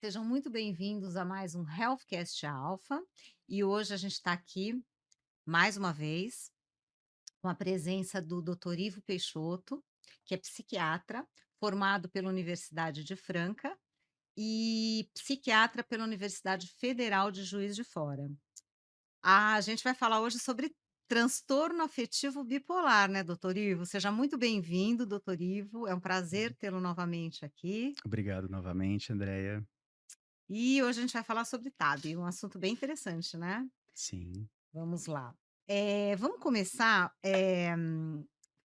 Sejam muito bem-vindos a mais um Healthcast Alpha. E hoje a gente está aqui, mais uma vez, com a presença do Dr. Ivo Peixoto, que é psiquiatra, formado pela Universidade de Franca e psiquiatra pela Universidade Federal de Juiz de Fora. A gente vai falar hoje sobre transtorno afetivo bipolar, né, doutor Ivo? Seja muito bem-vindo, doutor Ivo. É um prazer tê-lo novamente aqui. Obrigado novamente, Andréia. E hoje a gente vai falar sobre TAB, um assunto bem interessante, né? Sim. Vamos lá. Vamos começar,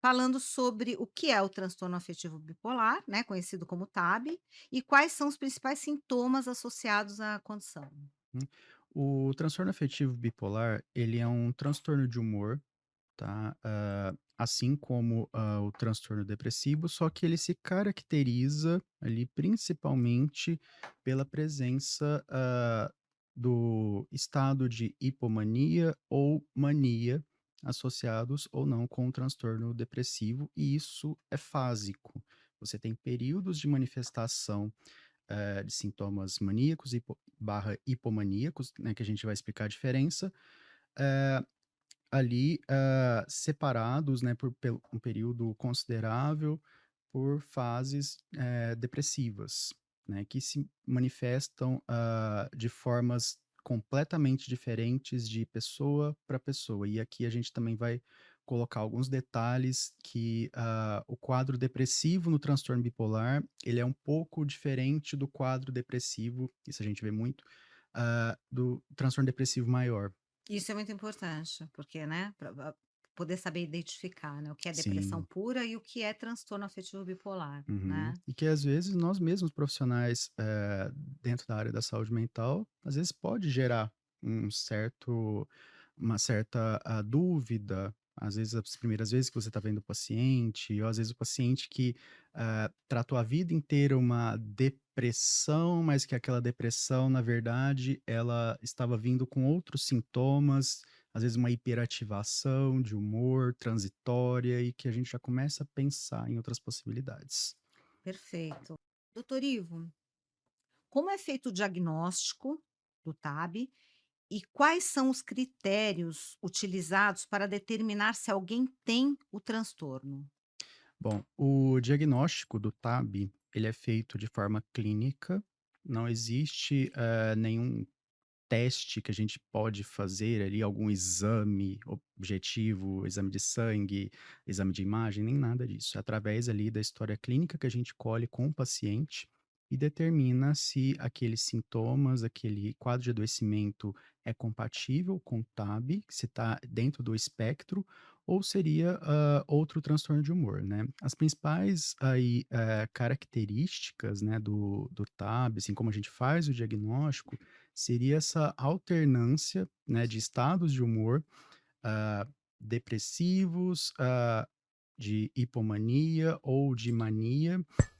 falando sobre o que é o transtorno afetivo bipolar, né, conhecido como TAB, e quais são os principais sintomas associados à condição. Hum. O transtorno afetivo bipolar, ele é um transtorno de humor, tá? Assim como, o transtorno depressivo, só que ele se caracteriza ali principalmente pela presença, do estado de hipomania ou mania associados ou não com o transtorno depressivo, e isso é fásico. Você tem períodos de manifestação de sintomas maníacos barra hipomaníacos, né, que a gente vai explicar a diferença, eh, ali, separados, né, pelo um período considerável por fases, depressivas, né, que se manifestam, de formas completamente diferentes de pessoa para pessoa. E aqui a gente também vai colocar alguns detalhes que, o quadro depressivo no transtorno bipolar, ele é um pouco diferente do quadro depressivo, isso a gente vê muito, do transtorno depressivo maior. Isso é muito importante, porque, né, para poder saber identificar, né, o que é depressão Sim. pura e o que é transtorno afetivo bipolar, Uhum. né. E que às vezes nós mesmos profissionais, dentro da área da saúde mental, às vezes pode gerar um certo uma certa, dúvida, às vezes as primeiras vezes que você está vendo o paciente, ou às vezes o paciente que, tratou a vida inteira uma depressão, mas que aquela depressão, na verdade, ela estava vindo com outros sintomas, às vezes uma hiperativação de humor transitória e que a gente já começa a pensar em outras possibilidades. Perfeito. Doutor Ivo, como é feito o diagnóstico do TAB e quais são os critérios utilizados para determinar se alguém tem o transtorno? Bom, o diagnóstico do TAB, ele é feito de forma clínica, não existe, nenhum teste que a gente pode fazer ali, algum exame objetivo, exame de sangue, exame de imagem, nem nada disso. É através ali da história clínica que a gente colhe com o paciente e determina se aqueles sintomas, aquele quadro de adoecimento é compatível com o TAB, se está dentro do espectro, ou seria outro transtorno de humor, né? As principais aí, características, né, do TAB, assim como a gente faz o diagnóstico, seria essa alternância, né, de estados de humor, ah, depressivos, de hipomania ou de mania,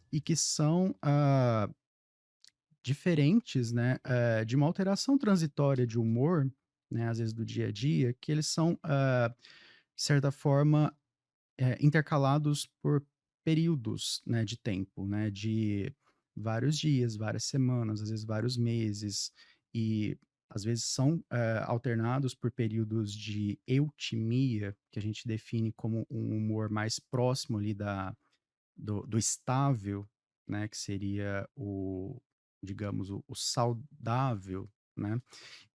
e que são, diferentes, né, de uma alteração transitória de humor, né, às vezes do dia a dia, que eles são, de certa forma, intercalados por períodos, né, de tempo, né, de vários dias, várias semanas, às vezes vários meses, e às vezes são, alternados por períodos de eutimia, que a gente define como um humor mais próximo ali do estável, né, que seria o, digamos, o saudável, né?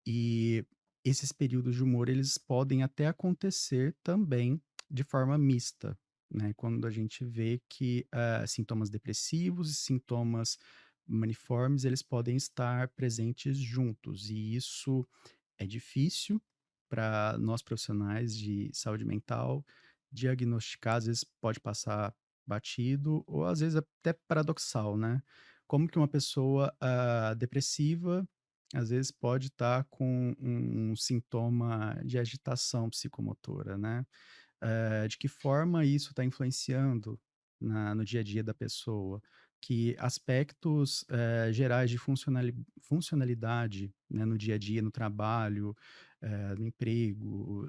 E esses períodos de humor, eles podem até acontecer também de forma mista, né, quando a gente vê que, sintomas depressivos e sintomas maniformes, eles podem estar presentes juntos, e isso é difícil para nós profissionais de saúde mental diagnosticar, às vezes pode passar batido ou às vezes até paradoxal, né. Como que uma pessoa, depressiva, às vezes pode estar com um sintoma de agitação psicomotora, né. De que forma isso está influenciando no dia a dia da pessoa, que aspectos, gerais de funcionalidade, né, no dia a dia, no trabalho, no emprego,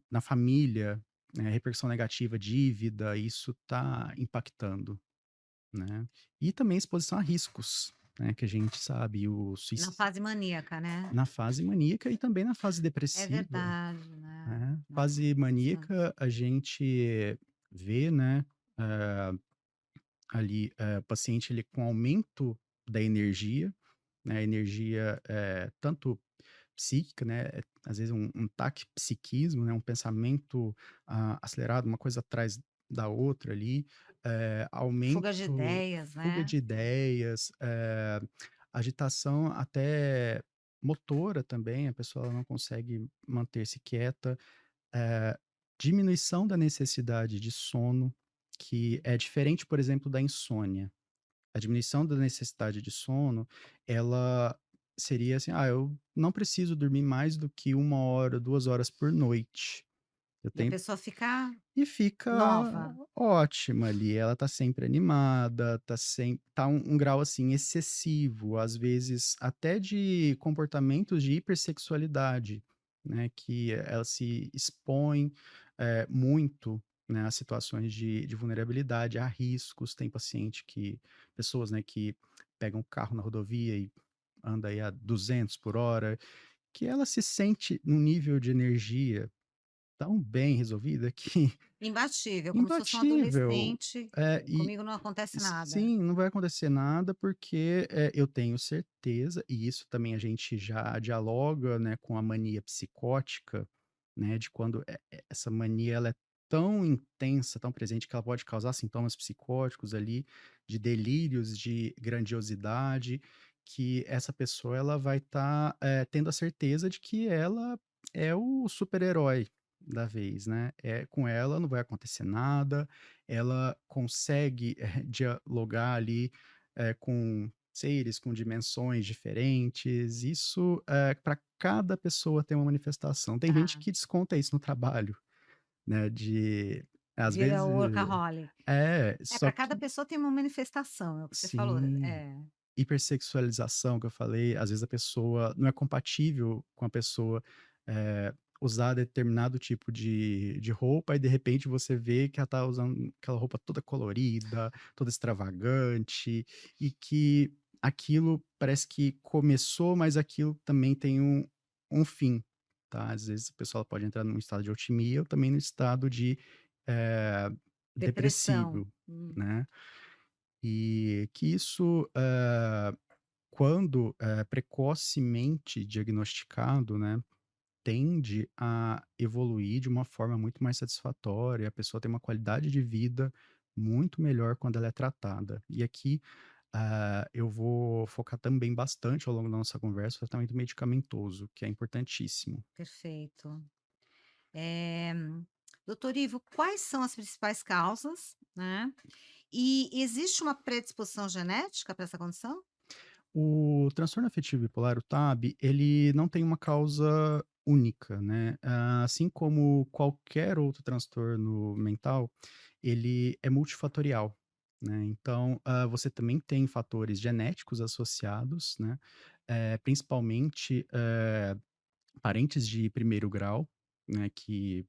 na família, repercussão negativa, dívida, isso está impactando, né. E também exposição a riscos. né, que a gente sabe, o Na suici fase maníaca, né. na fase maníaca e também na fase É depressiva, verdade, né. né. Fase Nossa. maníaca a gente vê, né, eh, ali, o paciente ele com aumento da energia, né, a energia, tanto psíquica, né, às vezes um taquipsiquismo, né, um pensamento, acelerado, uma coisa atrás da outra ali, Fuga de aumento, ideias, fuga né. de ideias, agitação até motora também, a pessoa ela não consegue manter-se quieta, eh, diminuição da necessidade de sono, que é diferente, por exemplo, da insônia. A diminuição da necessidade de sono, ela seria assim: "Ah, eu não preciso dormir mais do que 1 hora, 2 horas por noite. Eu E a tenho". pessoa fica E fica nova. ótima ali, ela tá sempre animada, tá um grau, assim, excessivo, às vezes até de comportamentos de hipersexualidade, né, que ela se expõe, muito, né, a situações de vulnerabilidade, a riscos. Tem paciente que pessoas, né, que pegam o carro na rodovia e anda aí a 200 por hora, que ela se sente num nível de energia tão bem resolvida que Imbatível, como se fosse um imbatível. adolescente, E comigo não acontece nada. sim, não vai acontecer nada, porque, eu tenho certeza, e isso também a gente já dialoga, né, com a mania psicótica, né, de quando essa mania ela é tão intensa, tão presente, que ela pode causar sintomas psicóticos ali, de delírios de grandiosidade, que essa pessoa ela vai estar, tendo a certeza de que ela é o super-herói da vez, né. Com ela não vai acontecer nada, ela consegue, dialogar ali, com seres com dimensões diferentes. Isso, pra cada pessoa tem uma manifestação. Tem gente Tá. que desconta isso no trabalho, né, de às Vira vezes workaholic. É, só para cada que pessoa tem uma manifestação, é o que você falou. sim. É, Hipersexualização que eu falei, às vezes a pessoa não é compatível com a pessoa, usar determinado tipo de roupa e de repente você vê que ela tá usando aquela roupa toda colorida, toda extravagante, e que aquilo parece que começou, mas aquilo também tem um fim, tá. Às vezes a pessoa pode entrar num estado de otimia ou também no estado de, depressão. depressivo, né. E que isso, quando, precocemente diagnosticado, né, tende a evoluir de uma forma muito mais satisfatória, a pessoa tem uma qualidade de vida muito melhor quando ela é tratada. E aqui, eu vou focar também bastante ao longo da nossa conversa, o tratamento medicamentoso, que é importantíssimo. Perfeito. Eh, doutor Ivo, quais são as principais causas, né, e existe uma predisposição genética para essa condição? O transtorno afetivo bipolar, o TAB, ele não tem uma causa única, né? Assim como qualquer outro transtorno mental, ele é multifatorial, né? Então, você também tem fatores genéticos associados, né? Principalmente parentes de primeiro grau, né? Que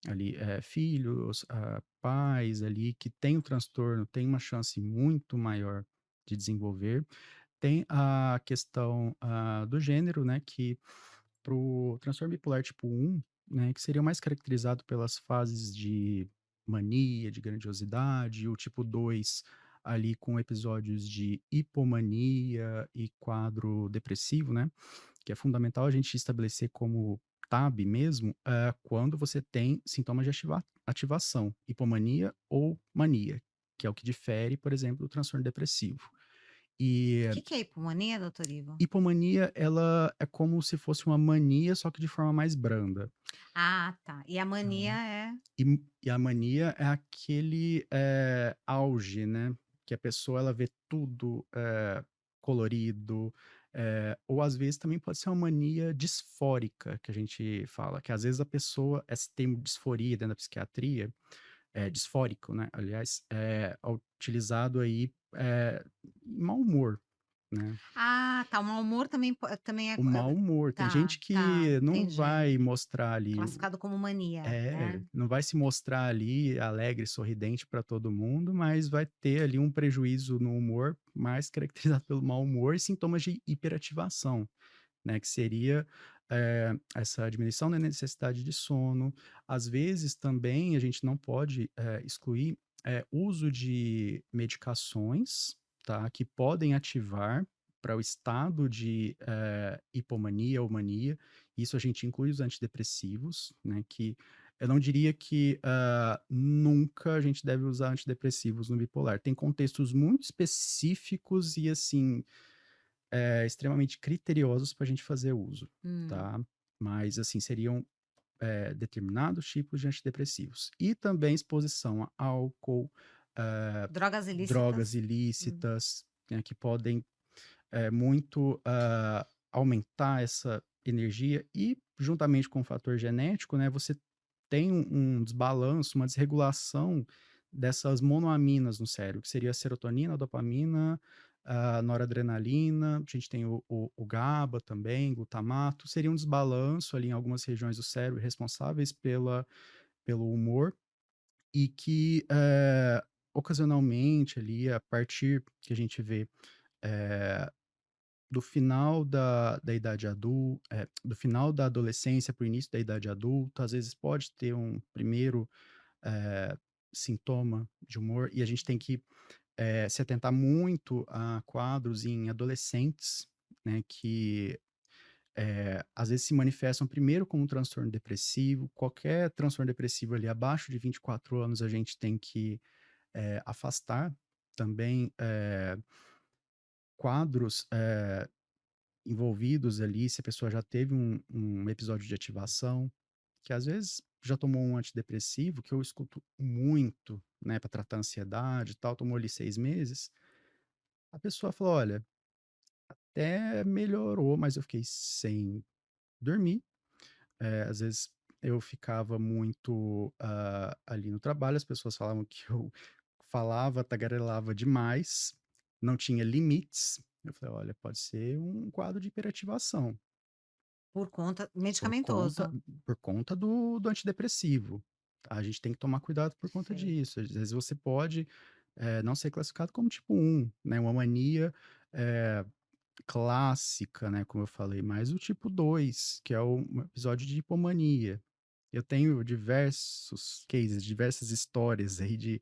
ali, filhos, pais ali que têm o transtorno, têm uma chance muito maior de desenvolver. Tem a questão, do gênero, né, que para o transtorno bipolar tipo 1, né, que seria mais caracterizado pelas fases de mania, de grandiosidade, o tipo 2 ali com episódios de hipomania e quadro depressivo, né, que é fundamental a gente estabelecer como TAB mesmo, quando você tem sintomas de ativação, hipomania ou mania, que é o que difere, por exemplo, do transtorno depressivo. O E que que é hipomania, doutor Ivo? hipomania, ela é como se fosse uma mania, só que de forma mais branda, Ah, tá. E a tá. mania é E a mania é aquele, auge, né, que a pessoa ela vê tudo, colorido, ou às vezes também pode ser uma mania disfórica, que a gente fala, que às vezes a pessoa esse termo disforia dentro da psiquiatria, disfórico, né, aliás, é utilizado aí, em mau humor. né. Ah, tá, o mau humor também O mau humor, tem tá, gente tá, que não entendi. vai mostrar ali Classificado como mania, é, né. não vai se mostrar ali alegre, sorridente para todo mundo, mas vai ter ali um prejuízo no humor mais caracterizado pelo mau humor e sintomas de hiperativação, né, que seria, essa diminuição da necessidade de sono. Às vezes também a gente não pode, excluir, uso de medicações, tá, que podem ativar para o estado de, hipomania ou mania. Isso a gente inclui os antidepressivos, né, que eu não diria que, nunca a gente deve usar antidepressivos no bipolar. Tem contextos muito específicos e, assim, extremamente criteriosos para a gente fazer uso, Hum. tá. Mas, assim, seriam, determinados tipos de antidepressivos. E também exposição a álcool, Drogas drogas ilícitas? Hum. ilícitas, né, que podem, muito, aumentar essa energia e, juntamente com o fator genético, né, você tem um desbalanço, uma desregulação dessas monoaminas no cérebro, que seria a serotonina, a dopamina, a noradrenalina, a gente tem o GABA também, glutamato, seria um desbalanço ali em algumas regiões do cérebro responsáveis pelo humor e que, ocasionalmente ali, a partir que a gente vê, eh, do final da idade adulta, do final da adolescência para o início da idade adulta, às vezes pode ter um primeiro, eh, sintoma de humor, e a gente tem que, se atentar muito a quadros em adolescentes, né, que, às vezes se manifestam primeiro como um transtorno depressivo. Qualquer transtorno depressivo ali abaixo de 24 anos a gente tem que, afastar. Também, quadros, envolvidos ali, se a pessoa já teve um episódio de ativação, que às vezes já tomou um antidepressivo, que eu escuto muito, né, para tratar ansiedade e tal, tomou ali 6 meses, a pessoa falou: "Olha, até melhorou, mas eu fiquei sem dormir". Às vezes eu ficava muito, ali no trabalho, as pessoas falavam que eu falava, tagarelava demais, não tinha limites. Eu falei: "Olha, pode ser um quadro de hiperativação". Por conta Por medicamentoso. conta por conta do antidepressivo. A gente tem que tomar cuidado por conta Sei. disso. Às vezes você pode, não ser classificado como tipo 1, né, uma mania, eh, clássica, né, como eu falei, mas o tipo 2, que é um episódio de hipomania. Eu tenho diversos cases, diversas histórias aí de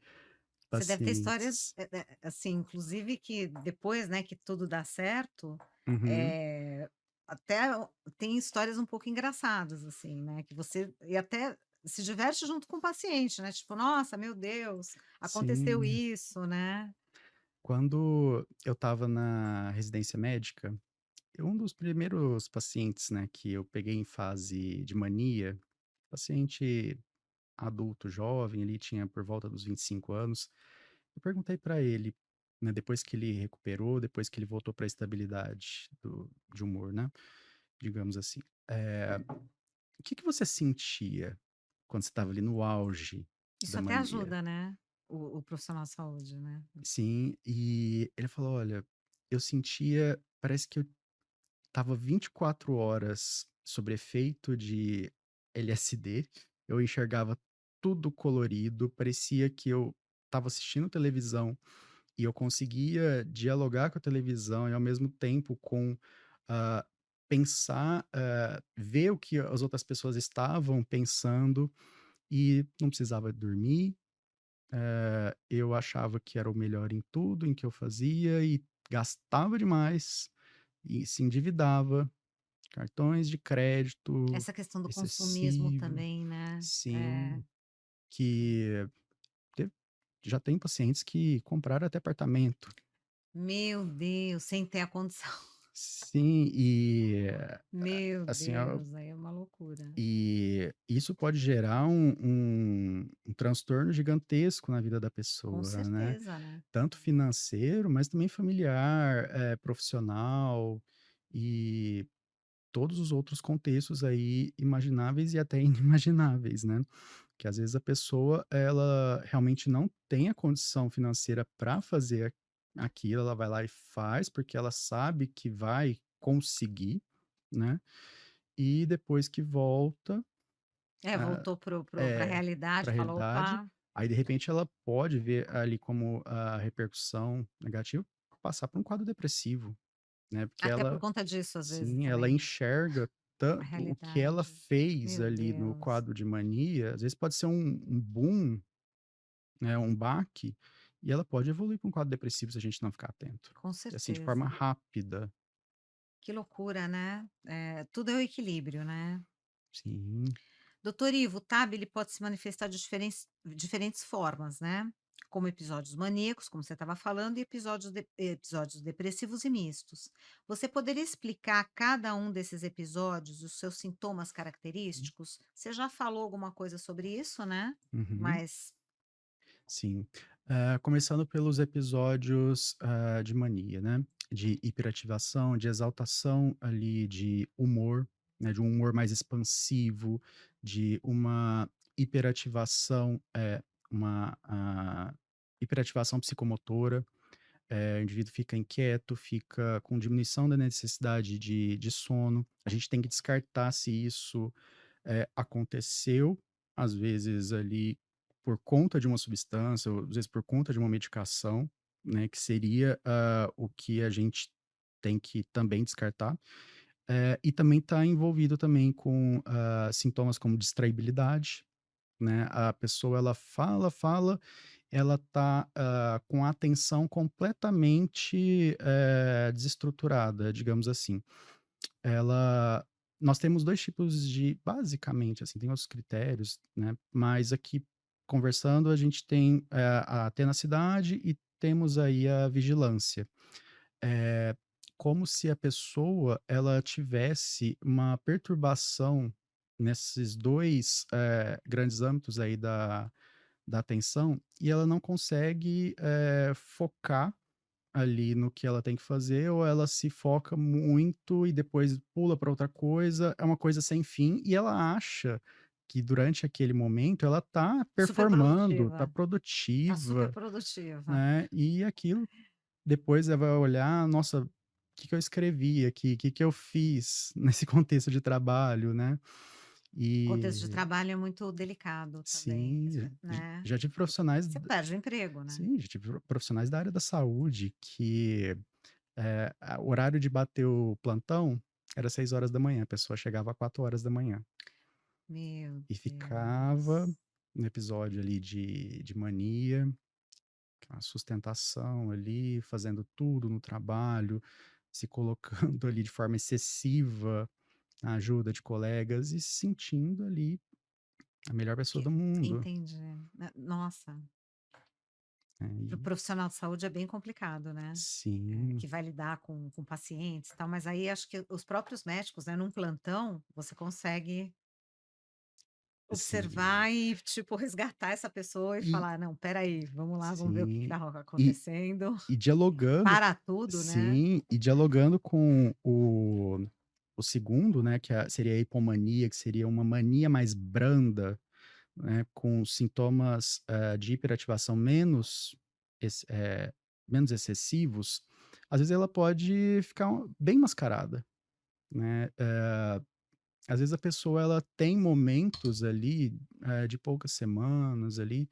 Você deve ter histórias, pacientes. assim, inclusive que depois, né, que tudo dá certo, Uhum. até tem histórias um pouco engraçadas, assim, né, que você e até se diverte junto com o paciente, né, tipo: "Nossa, meu Deus, aconteceu Sim. isso", né. Quando eu estava na residência médica, um dos primeiros pacientes, né, que eu peguei em fase de mania, paciente adulto jovem, ele tinha por volta dos 25 anos, eu perguntei para ele, né, depois que ele recuperou, depois que ele voltou para a estabilidade de humor, né, digamos assim, o que que você sentia quando você estava ali no auge Isso da até mania? ajuda, né, o profissional de saúde, né. Sim, e ele falou: "Olha, eu sentia, parece que eu estava 24 horas sob efeito de LSD, eu enxergava tudo colorido, parecia que eu estava assistindo televisão e eu conseguia dialogar com a televisão e ao mesmo tempo ah, pensar, ver o que as outras pessoas estavam pensando e não precisava dormir. Eu achava que era o melhor em tudo, em que eu fazia e gastava demais e se endividava. Cartões de crédito Essa questão do consumismo excessivo, também, né. É. sim, que teve já tem pacientes que compraram até apartamento. Meu Deus, sem ter a condição. Sim, e Meu assim, Deus, aí é uma loucura. e isso pode gerar um transtorno gigantesco na vida da Com pessoa, né, certeza, né. tanto financeiro, mas também familiar, profissional e todos os outros contextos aí imagináveis e até inimagináveis, né. Que às vezes a pessoa, ela realmente não tem a condição financeira para fazer aquilo, ela vai lá e faz, porque ela sabe que vai conseguir, né, e depois que volta, É, ah, voltou para a é, para realidade, a falou: realidade, "Opa", aí de repente ela pode ver ali como a repercussão negativa, passar por um quadro depressivo, né, porque até por ela conta disso, às vezes, sim, ela também, enxerga a tanto o que ela realidade. fez Meu ali no Deus, quadro de mania, às vezes pode ser um boom, né, um baque, e ela pode evoluir para um quadro depressivo se a gente não ficar atento. com E assim, de forma certeza. rápida. Que loucura, né. Tudo é o equilíbrio, né. Sim. Doutor Ivo, o TAB ele pode se manifestar de diferentes formas, né, como episódios maníacos, como você estava falando, e episódios depressivos e mistos. Você poderia explicar cada um desses episódios, os seus sintomas característicos? Você já falou alguma coisa sobre isso, né, Uhum. mas Sim. Começando pelos episódios, de mania, né, de hiperativação, de exaltação ali de humor, né, de um humor mais expansivo, de uma hiperativação, hiperativação psicomotora, o indivíduo fica inquieto, fica com diminuição da necessidade de sono. A gente tem que descartar se isso aconteceu, às vezes ali por conta de uma substância, ou às vezes por conta de uma medicação, né, que seria, o que a gente tem que também descartar. E também está envolvido também com, sintomas como distraibilidade, né, a pessoa ela fala, fala, ela tá, com a atenção completamente, desestruturada, digamos assim. Ela nós temos 2 tipos de basicamente, assim, tem outros critérios, né, mas aqui conversando a gente tem, a tenacidade e temos aí a vigilância. É como se a pessoa ela tivesse uma perturbação nesses 2 grandes âmbitos aí da atenção, e ela não consegue, focar ali no que ela tem que fazer, ou ela se foca muito e depois pula para outra coisa, é uma coisa sem fim, e ela acha que durante aquele momento ela tá super performando, tá produtiva, tá super produtiva, produtiva. né, e aquilo depois ela vai olhar: "Nossa, o que que eu escrevi aqui? O que que eu fiz nesse contexto de trabalho?", né. Contexto de E trabalho é muito delicado também, sim, né. já tive profissionais Você perde o emprego, né. sim, já tive profissionais da área da saúde que o horário de bater o plantão era 6 horas da manhã, a pessoa chegava 4 horas da manhã Meu e ficava Deus. no episódio ali de mania, a sustentação ali, fazendo tudo no trabalho, se colocando ali de forma excessiva na ajuda de colegas e se sentindo ali a melhor pessoa Que do mundo, entendi. Nossa, né, para o e profissional de saúde é bem complicado, né. sim, Que vai lidar com pacientes e tal, mas aí acho que os próprios médicos, né, num plantão, você consegue sim. observar e, tipo, resgatar essa pessoa e E falar: "Não, espera aí, vamos lá, vamos ver o que que sim, tá e acontecendo". e dialogando Para tudo, né. sim, e dialogando com o segundo, né, que seria a hipomania, que seria uma mania mais branda, né, com sintomas, de hiperativação ex eh, menos excessivos, às vezes ela pode ficar bem mascarada, né. Às vezes a pessoa ela tem momentos ali, de poucas semanas ali,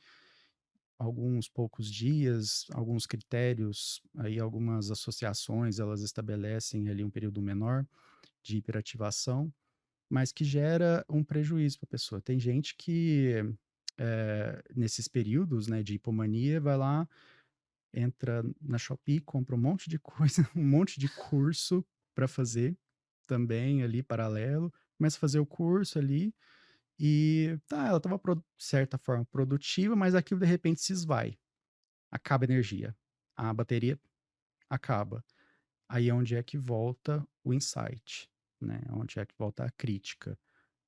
alguns poucos dias, alguns critérios, aí algumas associações elas estabelecem ali um período menor de hiperativação, mas que gera um prejuízo para a pessoa. Tem gente que, nesses períodos, né, de hipomania, vai lá, entra na Shopee, compra um monte de coisa, um monte de curso para fazer também ali paralelo, começa a fazer o curso ali e tá, ela estava de certa forma produtiva, mas aquilo de repente se esvai. Acaba a energia, a bateria acaba. Aí é onde é que volta o insight, né, onde é que volta a crítica.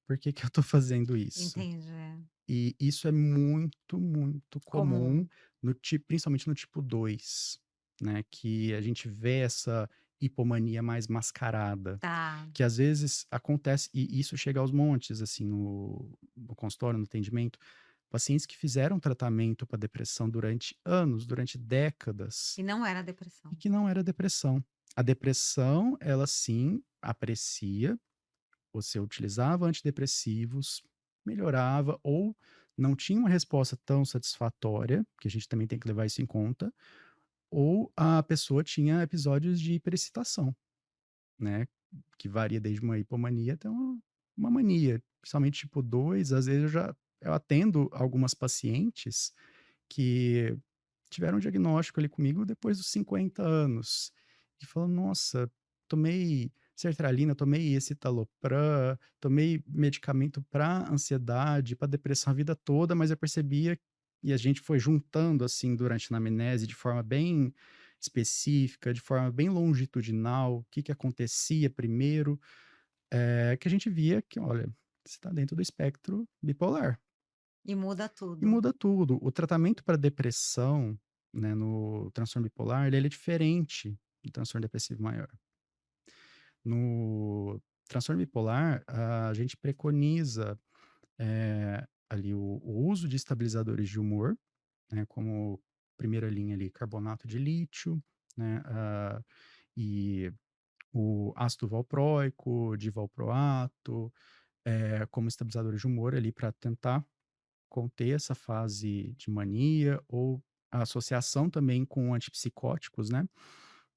"Por que que eu tô fazendo isso?". Entendi. E isso é muito, muito comum Comum. principalmente no tipo 2, né, que a gente vê essa hipomania mais mascarada, Tá. que às vezes acontece e isso chega aos montes, assim, no consultório, no atendimento, pacientes que fizeram tratamento para depressão durante anos, durante décadas, E não era e depressão. que não era depressão. A depressão, ela sim aparecia, você utilizava antidepressivos, melhorava ou não tinha uma resposta tão satisfatória, que a gente também tem que levar isso em conta, ou a pessoa tinha episódios de hiperexcitação, né, que varia desde uma hipomania até uma mania, principalmente tipo 2. Às vezes eu atendo algumas pacientes que tiveram um diagnóstico ali comigo depois dos 50 anos, e falam: "Nossa, tomei sertralina, tomei escitalopram, tomei medicamento para ansiedade, para depressão a vida toda, mas eu percebia", e a gente foi juntando, assim, durante a anamnese de forma bem específica, de forma bem longitudinal, o que que acontecia primeiro, que a gente via que: "Olha, você está dentro do espectro bipolar". E muda E tudo. muda tudo. O tratamento para depressão, né, no transtorno bipolar, ele é diferente do transtorno depressivo maior. No transtorno bipolar, a gente preconiza, ali o uso de estabilizadores de humor, né, como primeira linha ali, carbonato de lítio, né, e o ácido valproico, divalproato, como estabilizadores de humor ali para tentar conter essa fase de mania ou a associação também com antipsicóticos, né,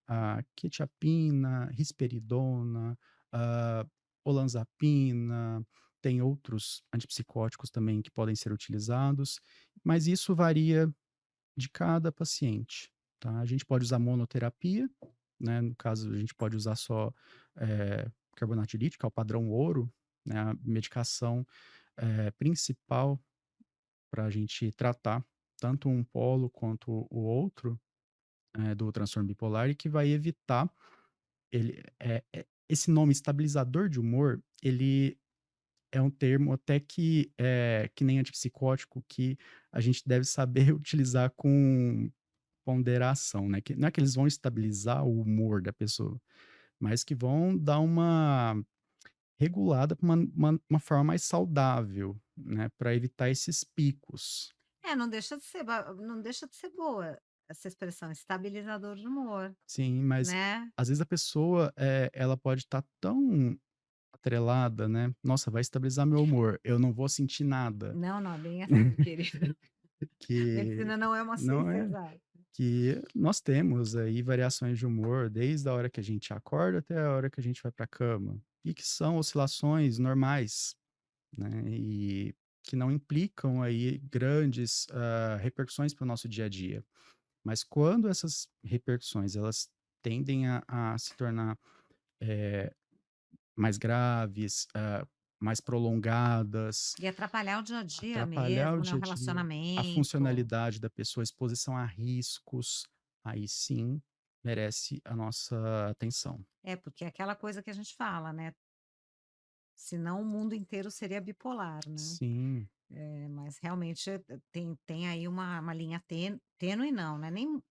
a quetiapina, risperidona, a olanzapina, tem outros antipsicóticos também que podem ser utilizados, mas isso varia de cada paciente, tá. A gente pode usar monoterapia, né, no caso a gente pode usar só, carbonato de lítio, que é o padrão ouro, né, a medicação, principal para a gente tratar tanto um polo quanto o outro, do transtorno bipolar, e que vai evitar esse nome estabilizador de humor, ele é um termo até que é que nem antipsicótico, que a gente deve saber utilizar com ponderação, né, que não é que eles vão estabilizar o humor da pessoa, mas que vão dar uma regulada para uma forma mais saudável, né, para evitar esses picos. É, não deixa de ser boa essa expressão, estabilizador de humor, Sim, mas né. às vezes a pessoa, ela pode estar tão atrelada, né, "Nossa, vai estabilizar meu humor, eu não vou sentir nada", Não, não, é bem assim, querida. que Medicina não é uma não ciência é exata. que nós temos aí variações de humor desde a hora que a gente acorda até a hora que a gente vai para a cama, e que são oscilações normais, né, e que não implicam aí grandes, repercussões para o nosso dia a dia. Mas quando essas repercussões, elas tendem a se tornar, eh, mais graves, mais prolongadas, E atrapalhar o dia a dia atrapalhar o mesmo, né, o dia a dia, a relacionamento. funcionalidade da pessoa, a exposição a riscos, aí sim merece a nossa atenção. É, porque é aquela coisa que a gente fala, né, senão o mundo inteiro seria bipolar, né. Sim, Mas realmente tem aí uma linha tênue não,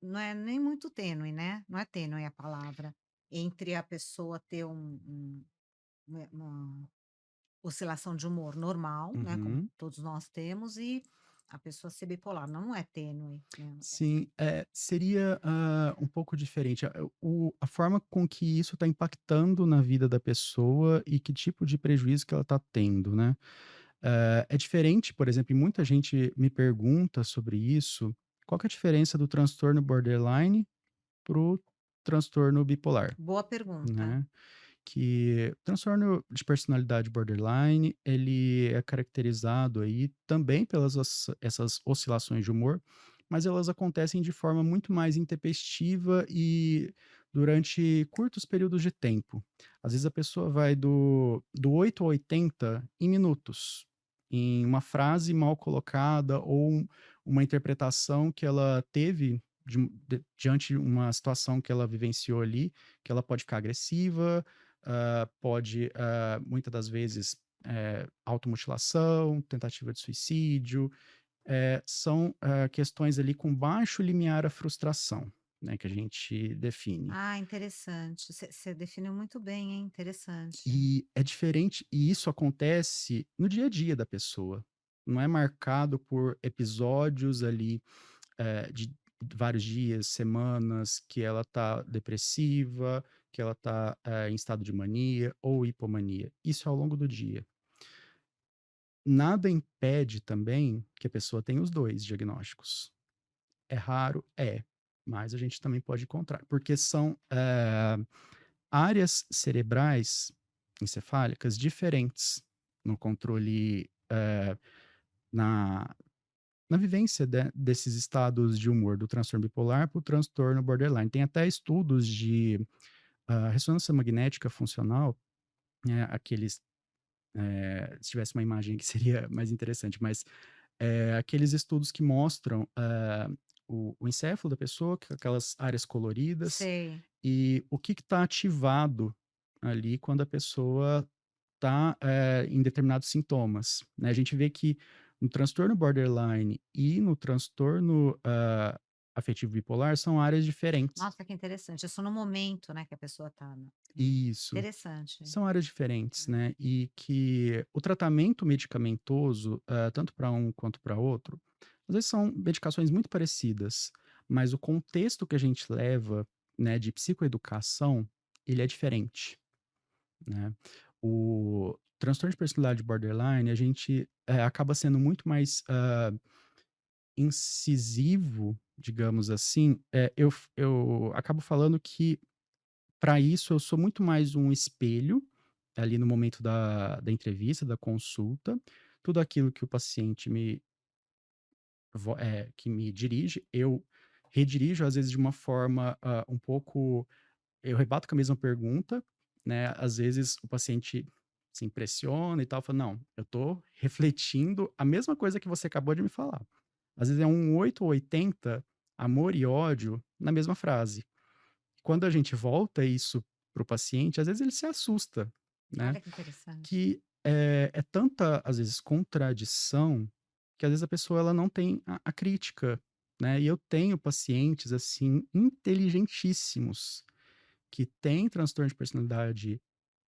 não é nem muito tênue, né, não é tênue a palavra, entre a pessoa ter uma oscilação de humor normal, né, como uhum. todos nós temos, e a pessoa ser bipolar, não é tênue, né. Sim, seria, um pouco diferente, a forma com que isso está impactando na vida da pessoa e que tipo de prejuízo que ela está tendo, né. É diferente, por exemplo, e muita gente me pergunta sobre isso, qual que é a diferença do transtorno borderline para o transtorno bipolar, Boa pergunta. né. Que o transtorno de personalidade borderline, ele é caracterizado aí também pelas essas oscilações de humor, mas elas acontecem de forma muito mais intempestiva e durante curtos períodos de tempo. Às vezes a pessoa vai do 8 ao 80 em minutos, em uma frase mal colocada ou uma interpretação que ela teve diante de uma situação que ela vivenciou ali, que ela pode ficar agressiva, pode, muitas das vezes, automutilação, tentativa de suicídio, são, questões ali com baixo limiar à frustração, né, que a gente define. Ah, interessante, você definiu muito bem, hein, interessante. E é diferente, e isso acontece no dia a dia da pessoa, não é marcado por episódios ali, de vários dias, semanas, que ela tá depressiva, que ela tá, em estado de mania ou hipomania. Isso é ao longo do dia. Nada impede também que a pessoa tenha os 2 diagnósticos. É raro? É, mas a gente também pode encontrar, porque são, áreas cerebrais encefálicas diferentes no controle, na na vivência desses estados de humor, do transtorno bipolar para o transtorno borderline. Tem até estudos de, ressonância magnética funcional, aqueles, se tivesse uma imagem que seria mais interessante, mas, aqueles estudos que mostram, o encéfalo da pessoa, com aquelas áreas coloridas, Sei. e o que está ativado ali quando a pessoa está, em determinados sintomas, né. A gente vê que no transtorno borderline e no transtorno, afetivo bipolar são áreas diferentes. Nossa, que interessante. Isso no momento, né, que a pessoa tá, né. Isso. Interessante. São áreas diferentes, Hum. né, e que o tratamento medicamentoso, tanto para um quanto para outro, às vezes são medicações muito parecidas, mas o contexto que a gente leva, né, de psicoeducação, ele é diferente, né. O transtorno de personalidade borderline, a gente, acaba sendo muito mais, incisivo, digamos assim. Eu acabo falando que, para isso, eu sou muito mais um espelho, ali no momento da entrevista, da consulta. Tudo aquilo que o paciente que me dirige, eu redirijo, às vezes, de uma forma, um pouco, eu rebato com a mesma pergunta, né, às vezes o paciente se impressiona e tal, fala: "Não, eu tô refletindo a mesma coisa que você acabou de me falar". Às vezes é um 8 ou 80, amor e ódio na mesma frase. Quando a gente volta isso para o paciente, às vezes ele se assusta, né, Olha que interessante. que é tanta, às vezes, contradição, que às vezes a pessoa ela não tem a crítica, né. E eu tenho pacientes, assim, inteligentíssimos, que têm transtorno de personalidade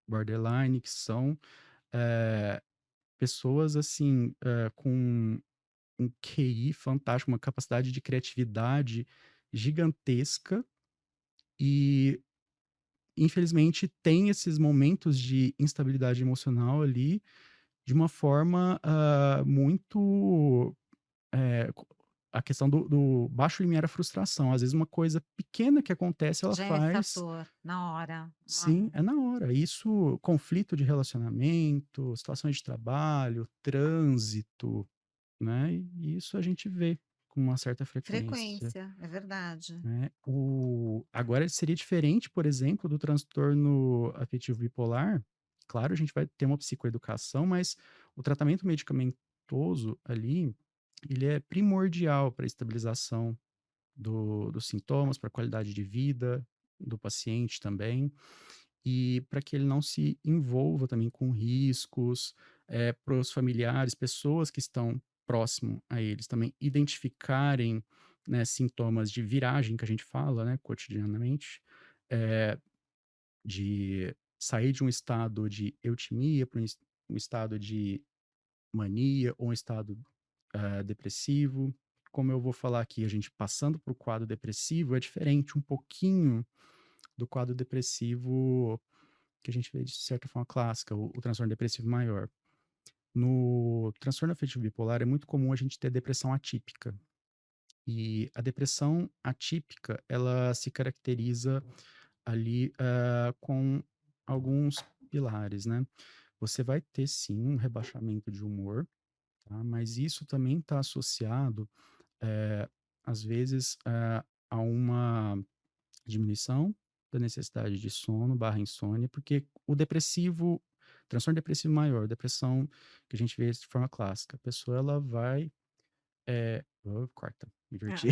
borderline, que são, eh, pessoas, assim, com um QI fantástico, uma capacidade de criatividade gigantesca e, infelizmente, tem esses momentos de instabilidade emocional ali, de uma forma, muito, co a questão do baixo limiar à frustração. Às vezes uma coisa pequena que acontece, ela Já é esse faz. ator, na hora. Sim, é na hora. Isso, conflito de relacionamento, situações de trabalho, trânsito, né, e isso a gente vê com uma certa frequência, Frequência, é verdade. né. Agora seria diferente, por exemplo, do transtorno afetivo bipolar. Claro, a gente vai ter uma psicoeducação, mas o tratamento medicamentoso ali, ele é primordial para a estabilização dos sintomas, para a qualidade de vida do paciente também, e para que ele não se envolva também com riscos, para os familiares, pessoas que estão próximo a eles também identificarem, né, sintomas de viragem que a gente fala, né, cotidianamente, eh, de sair de um estado de eutimia para um estado de mania ou um estado, depressivo. Como eu vou falar aqui, a gente passando para o quadro depressivo é diferente um pouquinho do quadro depressivo que a gente vê de certa forma clássica, o transtorno depressivo maior. No transtorno afetivo bipolar é muito comum a gente ter depressão atípica. E a depressão atípica, ela se caracteriza ali, com alguns pilares, né. Você vai ter sim um rebaixamento de humor, tá, mas isso também está associado, eh, às vezes, a uma diminuição da necessidade de sono barra insônia, porque o depressivo, transtorno depressivo maior, depressão que a gente vê de forma clássica, a pessoa ela vai, corta, me Ah, diverti.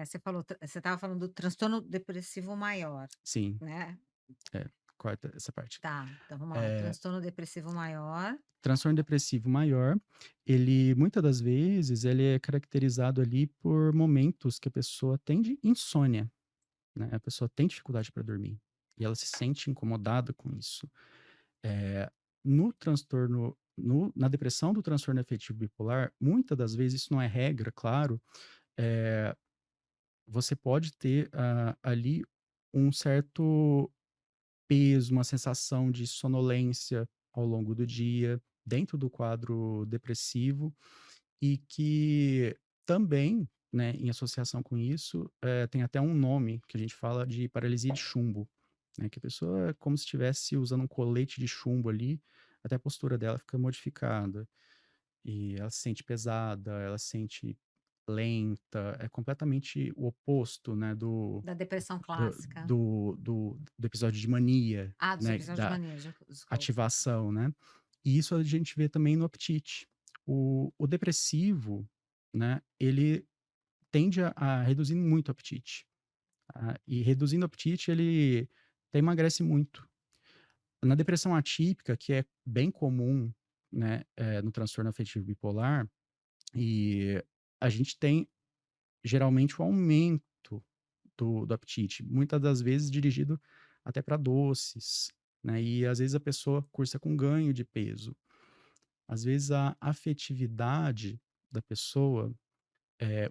você falou você estava falando do transtorno depressivo maior, Sim, né. é, corta essa parte. Tá, então vamos lá, Eh, transtorno depressivo maior. transtorno depressivo maior, ele muitas das vezes ele é caracterizado ali por momentos que a pessoa tem de insônia, né, a pessoa tem dificuldade para dormir, e ela se sente incomodada com isso. Eh, no transtorno Na depressão do transtorno afetivo bipolar, muitas das vezes, isso não é regra, claro, eh, você pode ter, ali um certo peso, uma sensação de sonolência ao longo do dia, dentro do quadro depressivo, e que também, né, em associação com isso, tem até um nome que a gente fala de paralisia de chumbo, né, que a pessoa é como se estivesse usando um colete de chumbo ali, até a postura dela fica modificada, e ela se sente pesada, ela se sente lenta, é completamente o oposto, né, Da depressão do clássica. do do do episódio de mania, Ah, dos né, episódios de da mania, desculpa. ativação, né. E isso a gente vê também no apetite. O depressivo, né, ele tende a reduzir muito o apetite, e reduzindo o apetite ele até emagrece muito. Na depressão atípica, que é bem comum, né, no transtorno afetivo bipolar, e a gente tem geralmente o aumento do apetite, muitas das vezes dirigido até para doces, né, e às vezes a pessoa cursa com ganho de peso. Às vezes a afetividade da pessoa,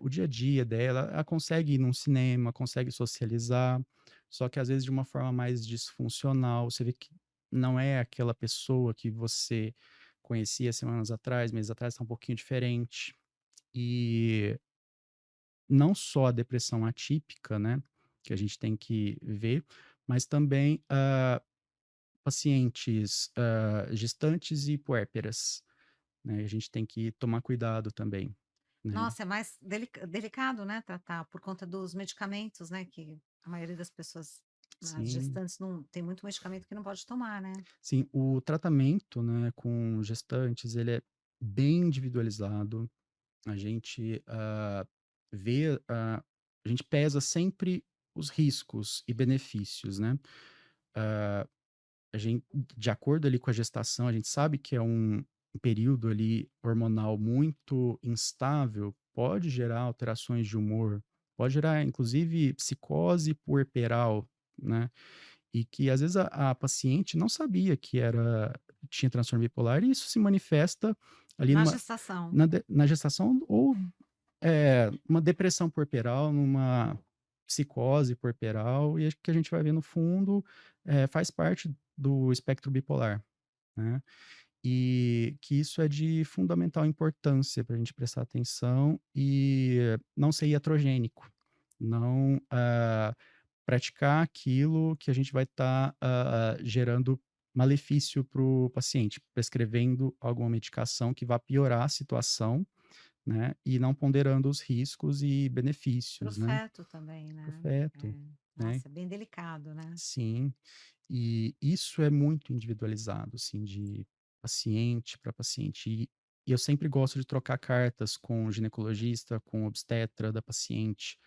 o dia a dia dela, ela consegue ir num cinema, consegue socializar, só que às vezes de uma forma mais disfuncional, você vê que não é aquela pessoa que você conhecia semanas atrás, meses atrás, está um pouquinho diferente. E não só a depressão atípica, né, que a gente tem que ver, mas também, pacientes, gestantes e puérperas, né, a gente tem que tomar cuidado também, né. Nossa, é mais delicado, né, tratar por conta dos medicamentos, né, que a maioria das pessoas, as Sim, gestantes não tem muito medicamento que não pode tomar, né. sim, o tratamento, né, com gestantes, ele é bem individualizado, a gente, vê, a gente pesa sempre os riscos e benefícios, né. Ah, A gente, de acordo ali com a gestação, a gente sabe que é um período ali hormonal muito instável, pode gerar alterações de humor, pode gerar inclusive psicose puerperal, né, e que às vezes a paciente não sabia que tinha transtorno bipolar e isso se manifesta ali Na gestação. na gestação ou, uma depressão puerperal, numa psicose puerperal e acho que a gente vai ver no fundo, faz parte do espectro bipolar, né. E que isso é de fundamental importância para a gente prestar atenção e não ser iatrogênico, não, praticar aquilo que a gente vai estar, gerando malefício para o paciente, prescrevendo alguma medicação que vá piorar a situação, né, e não ponderando os riscos e Para o benefícios, né, feto também, para o né. feto, É. né. Nossa, é bem delicado, né. Sim. E isso é muito individualizado, assim, de paciente para paciente. E eu sempre gosto de trocar cartas com o ginecologista, com o obstetra da paciente,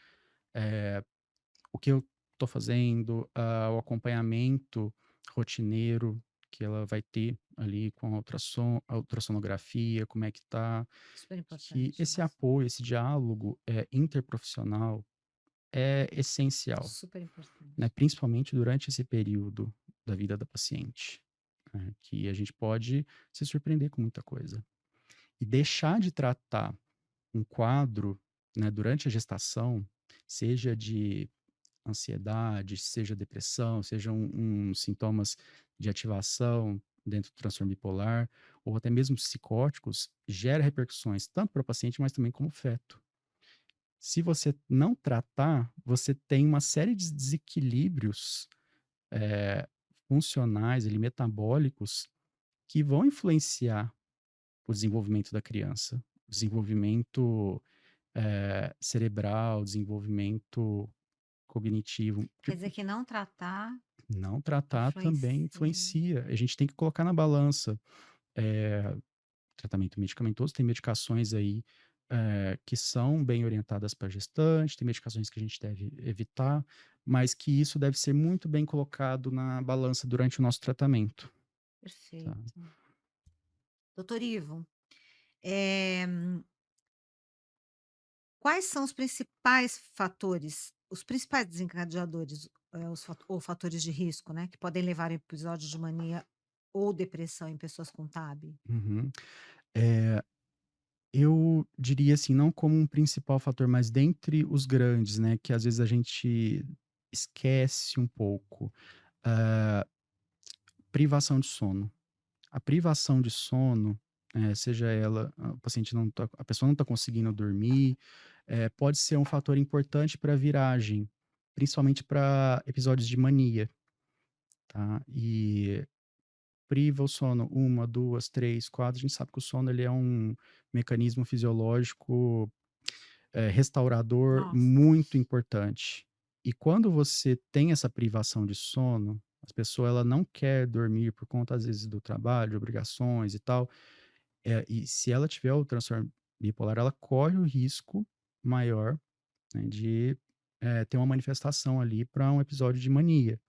o que eu estou fazendo, o acompanhamento rotineiro que ela vai ter ali com a ultrassonografia, como é que tá, Super que importante esse isso. apoio, esse diálogo, interprofissional é essencial, Super né, importante. principalmente durante esse período da vida da paciente, né, que a gente pode se surpreender com muita coisa. E deixar de tratar um quadro, né, durante a gestação, seja de ansiedade, seja depressão, sejam sintomas de ativação dentro do transtorno bipolar, ou até mesmo psicóticos, gera repercussões tanto para o paciente, mas também como feto. Se você não tratar, você tem uma série de desequilíbrios eh, funcionais, ali, metabólicos, que vão influenciar o desenvolvimento da criança. Desenvolvimento, cerebral, desenvolvimento cognitivo. Quer dizer que não tratar Não tratar também influencia. influencia. A gente tem que colocar na balança. eh, Tratamento medicamentoso, tem medicações aí, que são bem orientadas para gestante, tem medicações que a gente deve evitar, mas que isso deve ser muito bem colocado na balança durante o nosso tratamento, tá. Perfeito. Doutor Ivo, eh, quais são os principais desencadeadores, os fa ou fatores de risco, né, que podem levar a episódios de mania ou depressão em pessoas com TAB? Uhum. Eh, eu diria assim, não como um principal fator, mas dentre os grandes, né, que às vezes a gente esquece um pouco, ah, privação de sono. A privação de sono, seja ela o paciente não tá a pessoa não está conseguindo dormir, pode ser um fator importante para a viragem, principalmente para episódios de mania, tá. E priva o sono uma, 2, 3, 4, a gente sabe que o sono ele é um mecanismo fisiológico, restaurador Nossa. muito importante. E quando você tem essa privação de sono, a pessoa ela não quer dormir por conta, às vezes, do trabalho, obrigações e tal, e se ela tiver o transtorno bipolar, ela corre o risco maior, né, de, ter uma manifestação ali para um episódio de mania.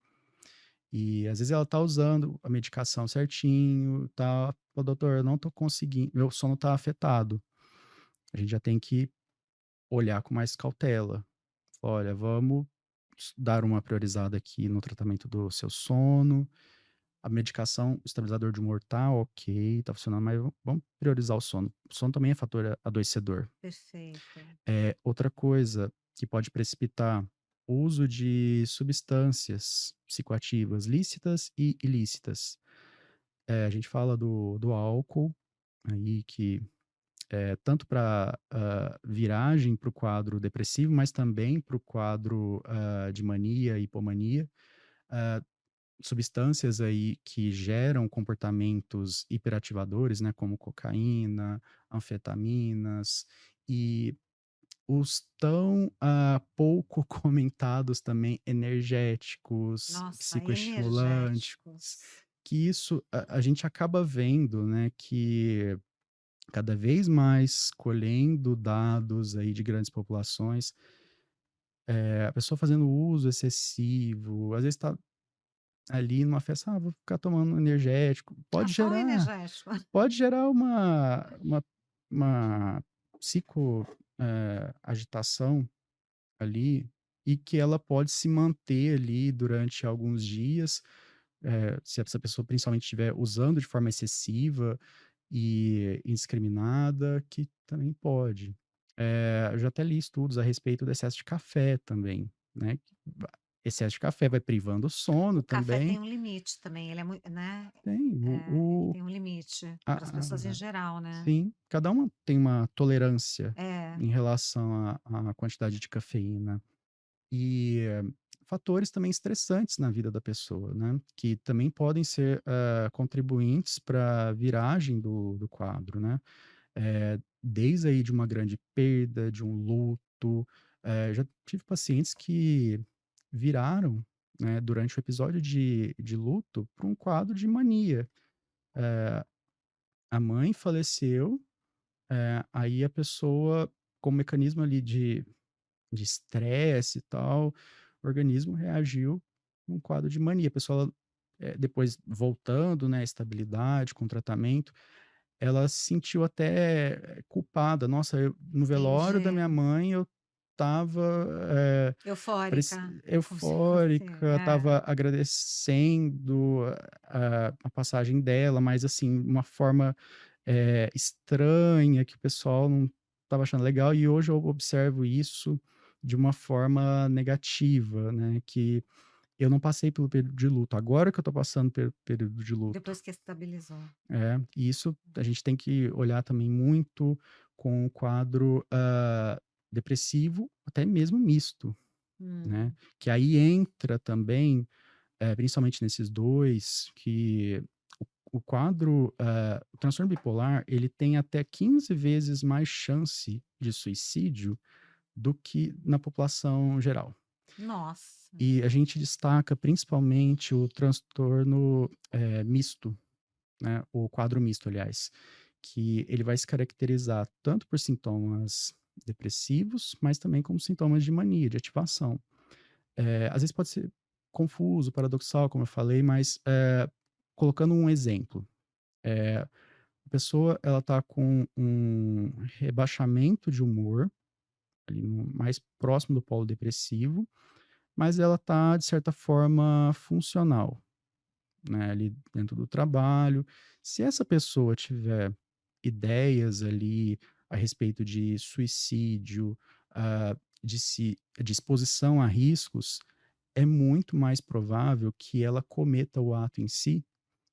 E às vezes ela tá usando a medicação certinho, tá: "Ô doutor, eu não tô conseguindo, meu sono tá afetado". A gente já tem que olhar com mais cautela. "Olha, vamos dar uma priorizada aqui no tratamento do seu sono. A medicação, o estabilizador de humor tá ok, tá funcionando, mas vamos priorizar o sono". O sono também é fator adoecedor. Perfeito. Outra coisa que pode precipitar: o uso de substâncias psicoativas lícitas e ilícitas. A gente fala do álcool, aí que é tanto para viragem para o quadro depressivo, mas também para o quadro, de mania, hipomania. Ah, substâncias aí que geram comportamentos hiperativadores, né, como cocaína, anfetaminas e os tão, pouco comentados também energéticos, Nossa, psicoestimulantes, energéticos. que isso a gente acaba vendo, né, que cada vez mais colhendo dados aí de grandes populações, a pessoa fazendo uso excessivo, às vezes está ali numa festa: "Ah, vou ficar tomando energético", Ah, só o energético. pode gerar uma psico agitação ali, e que ela pode se manter ali durante alguns dias, se essa pessoa principalmente estiver usando de forma excessiva e indiscriminada, que também pode. Eu já até li estudos a respeito do excesso de café também, né, que excesso de café vai privando o sono O café também. tem um limite também, ele é muito, né, Tem ele o tem um limite para as a pessoas em geral, né. sim, cada uma tem uma tolerância É. em relação à quantidade de cafeína. E fatores também estressantes na vida da pessoa, né, que também podem ser, contribuintes para a viragem do quadro, né. Desde aí de uma grande perda, de um luto, já tive pacientes que viraram, né, durante o episódio de luto para um quadro de mania. A mãe faleceu, aí a pessoa, como mecanismo ali de estresse e tal, o organismo reagiu num quadro de mania. A pessoa, depois voltando, né, à estabilidade, com tratamento, ela se sentiu até culpada. "Nossa, eu no velório da minha Entendi. mãe eu estava, eh, Eufórica, como se fosse eufórica, estava agradecendo a passagem dela, mas assim, uma forma, estranha, que o pessoal não estava achando legal", e hoje eu observo isso de uma forma negativa, né, que eu não passei pelo período de luto, agora que eu estou passando pelo período de luto. depois que estabilizou. E isso a gente tem que olhar também muito com o quadro, depressivo, até mesmo misto, né, Hum. que aí entra também, principalmente nesses 2, que o quadro, o transtorno bipolar, ele tem até 15 vezes mais chance de suicídio do que na população geral. Nossa. E a gente destaca principalmente o transtorno, misto, né, o quadro misto, aliás, que ele vai se caracterizar tanto por sintomas depressivos, mas também como sintomas de mania, de ativação. Às vezes pode ser confuso, paradoxal, como eu falei, mas, colocando um exemplo, a pessoa ela está com um rebaixamento de humor, ali mais próximo do polo depressivo, mas ela está de certa forma funcional. né, ali dentro do trabalho. Se essa pessoa tiver ideias ali a respeito de suicídio, de exposição a riscos, é muito mais provável que ela cometa o ato em si,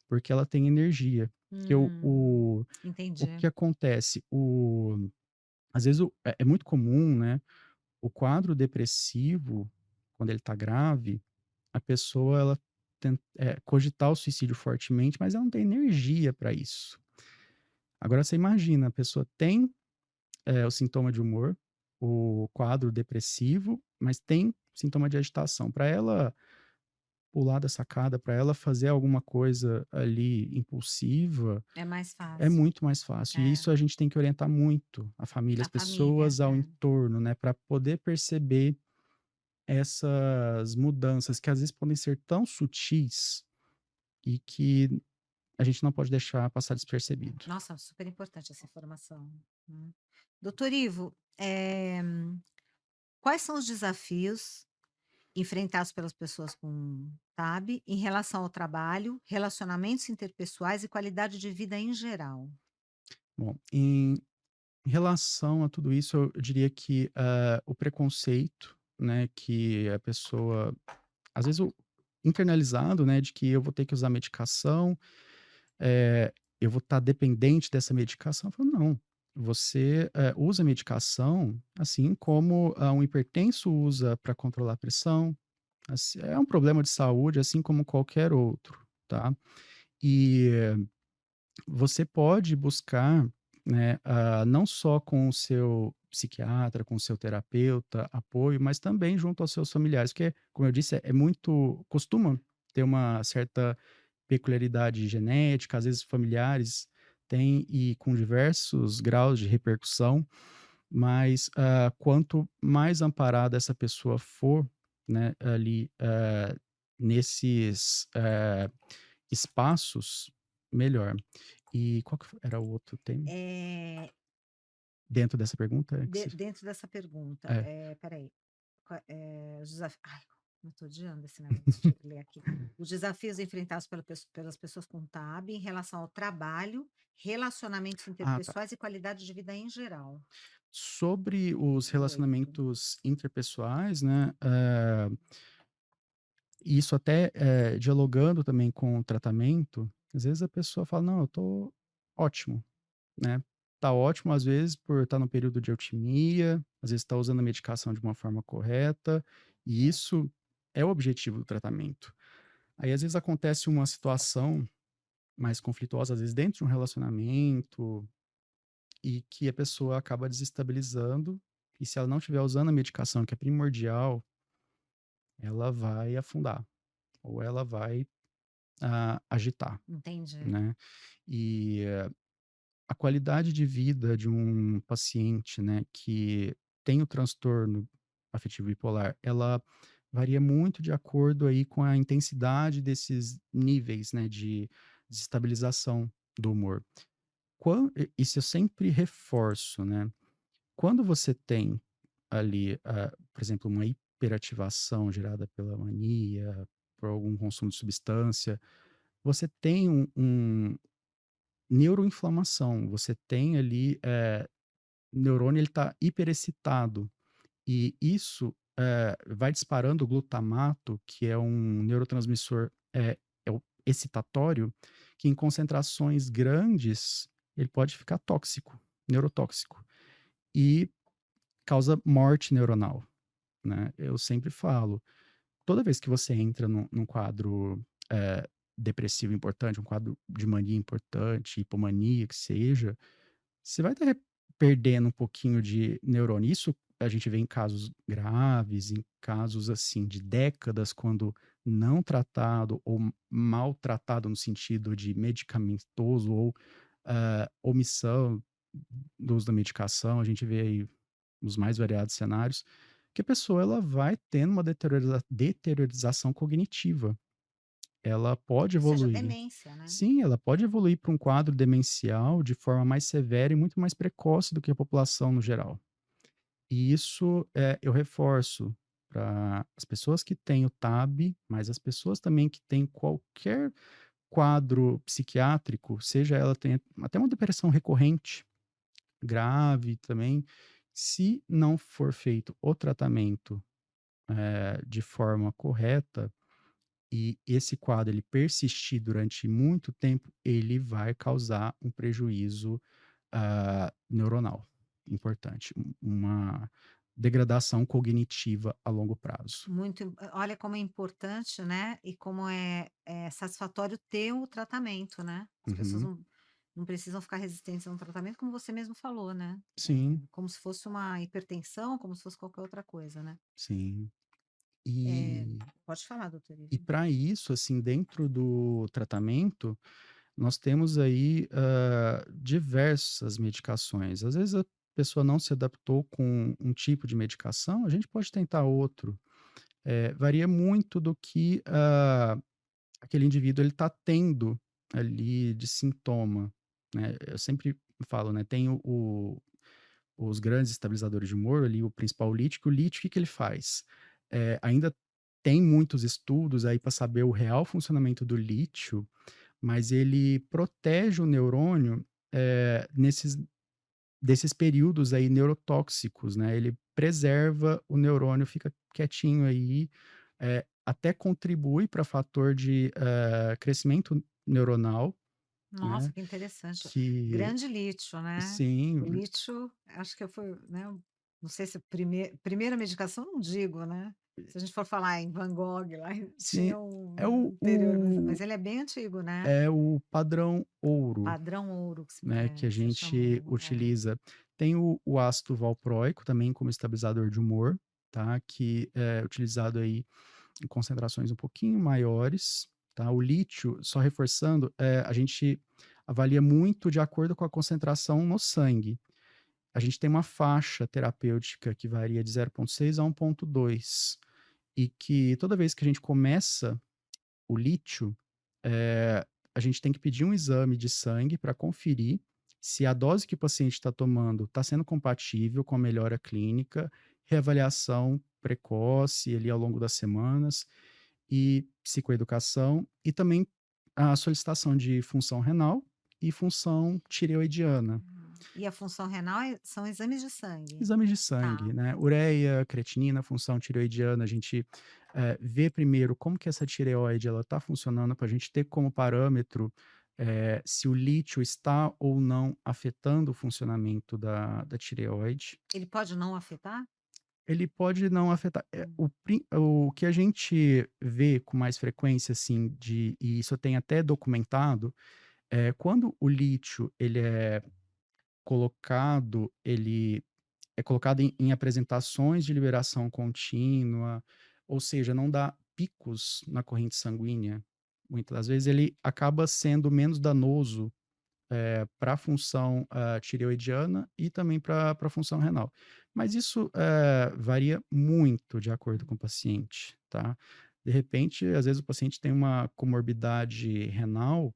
porque ela tem energia. Porque o Entendi. que acontece? Às vezes é muito comum, né, o quadro depressivo, quando ele está grave, a pessoa ela cogitar o suicídio fortemente, mas ela não tem energia para isso. Agora você imagina, a pessoa tem, o sintoma de humor, o quadro depressivo, mas tem sintoma de agitação. Para ela pular da sacada, para ela fazer alguma coisa ali impulsiva, É mais é fácil. muito mais fácil. E É, isso a gente tem que orientar muito a família, a as família, pessoas ao é. entorno, né, para poder perceber essas mudanças que às vezes podem ser tão sutis e que a gente não pode deixar passar despercebido. Nossa, super importante essa informação, né. Doutor Ivo, quais são os desafios enfrentados pelas pessoas com TAB em relação ao trabalho, relacionamentos interpessoais e qualidade de vida em geral? Bom, em relação a tudo isso, eu diria que, o preconceito, né, que a pessoa às vezes o internalizado, né, de que eu vou ter que usar medicação, eu vou estar dependente dessa medicação. Eu falo: "Não, você, usa medicação, assim como, um hipertenso usa para controlar a pressão, é um problema de saúde, assim como qualquer outro, tá?". E você pode buscar, né, não só com o seu psiquiatra, com o seu terapeuta, apoio, mas também junto aos seus familiares, porque, como eu disse, é muito costuma ter uma certa peculiaridade genética, às vezes familiares têm e com diversos graus de repercussão, mas, quanto mais amparada essa pessoa for, né, ali, nesses, espaços, melhor. E qual que era o outro tema? Eh, Dentro dessa pergunta que você dentro dessa pergunta, é. espera aí, os ai, eu estou odiando esse negócio, deixa eu ler aqui. Os desafios enfrentados pelas pessoas com TAB em relação ao trabalho, relacionamentos Ah, tá. interpessoais e qualidade de vida em geral. Sobre os O 8. relacionamentos interpessoais, né, isso até, dialogando também com o tratamento, às vezes a pessoa fala: "Não, eu tô ótimo", né. Tá ótimo, às vezes, por estar no período de eutimia, às vezes tá usando a medicação de uma forma correta, e isso é o objetivo do tratamento. Aí, às vezes, acontece uma situação mais conflituosa, às vezes, dentro de um relacionamento, e que a pessoa acaba desestabilizando, e se ela não estiver usando a medicação, que é primordial, ela vai afundar, ou ela vai, agitar, Entendi. né. E a qualidade de vida de um paciente, né, que tem o transtorno afetivo bipolar, ela varia muito de acordo aí com a intensidade desses níveis, né, de desestabilização do humor. Isso eu sempre reforço, né? Quando você tem ali, por exemplo, uma hiperativação gerada pela mania, por algum consumo de substância, você tem um neuroinflamação, você tem ali, o neurônio ele está hiperexcitado, e isso, vai disparando o glutamato, que é um neurotransmissor, é o excitatório, que em concentrações grandes, ele pode ficar tóxico, neurotóxico, e causa morte neuronal, né. Eu sempre falo, toda vez que você entra num quadro, depressivo importante, um quadro de mania importante, hipomania, que seja, você vai estar perdendo um pouquinho de neurônio. Isso a gente vê em casos graves, em casos, assim, de décadas, quando não tratado ou mal tratado no sentido de medicamentoso ou, omissão do uso da medicação, a gente vê aí os mais variados cenários, que a pessoa ela vai tendo uma deteriorização cognitiva. Ela pode Ou seja, evoluir. demência, né? Sim, ela pode evoluir para um quadro demencial de forma mais severa e muito mais precoce do que a população no geral. E isso, eu reforço, para as pessoas que têm o TAB, mas as pessoas também que têm qualquer quadro psiquiátrico, seja ela tenha até uma depressão recorrente, grave também, se não for feito o tratamento, de forma correta, e esse quadro ele persistir durante muito tempo, ele vai causar um prejuízo, neuronal importante, uma degradação cognitiva a longo prazo. Olha como é importante, né, e como é satisfatório ter o tratamento, né. As pessoas Uhum. não precisam ficar resistentes a um tratamento, como você mesmo falou, né. Sim, Como se fosse uma hipertensão, como se fosse qualquer outra coisa, né. sim. Eh, E Pode falar, doutor e Ivo. para isso, assim, dentro do tratamento, nós temos aí, diversas medicações. Às vezes a pessoa não se adaptou com um tipo de medicação, a gente pode tentar outro. Varia muito do que, aquele indivíduo ele está tendo ali de sintoma, né. Eu sempre falo, né, tem os grandes estabilizadores de humor ali, o principal lítico. O lítico, o que que ele faz? Ainda tem muitos estudos aí para saber o real funcionamento do lítio, mas ele protege o neurônio, nesses desses períodos aí neurotóxicos, né, ele preserva o neurônio, fica quietinho aí, até contribui para fator de, crescimento neuronal, Nossa, né, que interessante. que Grande lítio, né. O sim, lítio, acho que foi, né, não sei se primeira medicação, não digo, né. Se a gente for falar em Van Gogh lá, sim, tinha é um o anterior, o mas ele é bem antigo, né. é o padrão ouro, Padrão ouro né, que a se gente chamou, é. utiliza. Tem o ácido valproico também como estabilizador de humor, tá, que é utilizado aí em concentrações um pouquinho maiores, tá. O lítio, só reforçando, a gente avalia muito de acordo com a concentração no sangue. A gente tem uma faixa terapêutica que varia de 0,6 a 1,2, e que toda vez que a gente começa o lítio, a gente tem que pedir um exame de sangue para conferir se a dose que o paciente está tomando está sendo compatível com a melhora clínica, reavaliação precoce ali ao longo das semanas, e psicoeducação, e também a solicitação de função renal e função tireoidiana. E a função renal são exames de sangue? Exames de Tá. sangue, né, ureia, creatinina, função tireoidiana, a gente, vê primeiro como que essa tireoide ela está funcionando para a gente ter como parâmetro, se o lítio está ou não afetando o funcionamento da tireoide. Ele pode não afetar? Ele pode não afetar, Hum. o que a gente vê com mais frequência, assim, e isso tem até documentado, é quando o lítio ele é colocado em apresentações de liberação contínua, ou seja, não dá picos na corrente sanguínea. Muitas das vezes ele acaba sendo menos danoso, para a função, tireoidiana e também para a função renal. Mas isso, varia muito de acordo com o paciente, tá. De repente, às vezes o paciente tem uma comorbidade renal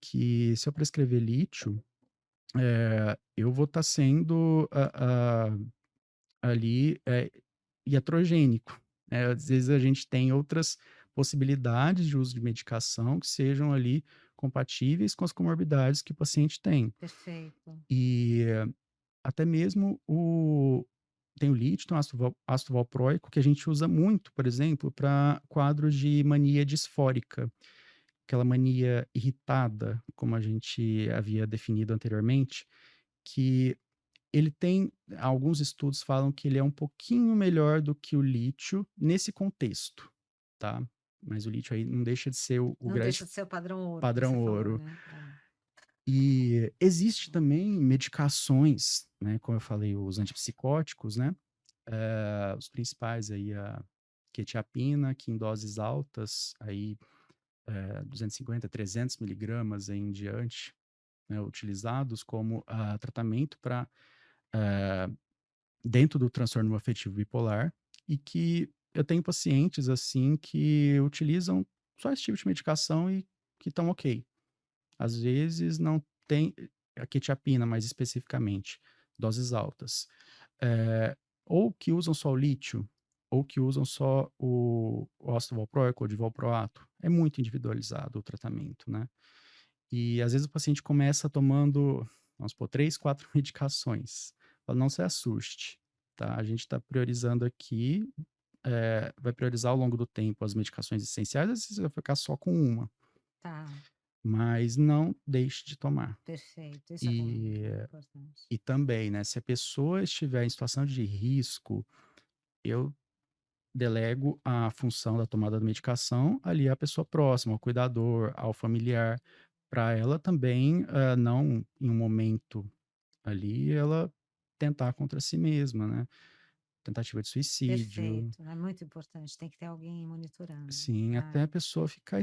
que, se eu prescrever lítio, eu vou estar sendo, ali, iatrogênico, né. Às vezes a gente tem outras possibilidades de uso de medicação que sejam ali compatíveis com as comorbidades que o paciente tem. Perfeito. E até mesmo tem o lítio, tem o ácido valproico, que a gente usa muito, por exemplo, para quadros de mania disfórica, aquela mania irritada, como a gente havia definido anteriormente, que ele tem alguns estudos falam que ele é um pouquinho melhor do que o lítio nesse contexto, tá. Mas o lítio aí não deixa de ser o Não grande deixa de ser o padrão ouro que você padrão falou, ouro. né. É. E existe também medicações, né, como eu falei, os antipsicóticos, né, os principais aí, a quetiapina, que em doses altas, aí, 250, 300 miligramas aí em diante, né, utilizados como, tratamento para dentro do transtorno afetivo bipolar, e que eu tenho pacientes, assim, que utilizam só esse tipo de medicação e que estão ok. Às vezes não tem a quetiapina, mais especificamente, doses altas. Ou que usam só o lítio, ou que usam só o ácido valproico ou de valproato. É muito individualizado o tratamento, né. E às vezes o paciente começa tomando, vamos supor, 3, 4 medicações. Fala: "Não se assuste, tá, a gente está priorizando aqui, vai priorizar ao longo do tempo as medicações essenciais, às vezes você vai ficar só com uma, Tá, mas não deixe de tomar". perfeito. Isso é bom, E importante. e também, né, se a pessoa estiver em situação de risco, eu delego a função da tomada da medicação ali à pessoa próxima, ao cuidador, ao familiar, para ela também, não em um momento ali, ela tentar contra si mesma, né, tentativa de suicídio, Perfeito, é muito importante, tem que ter alguém monitorando. sim, até a É. pessoa ficar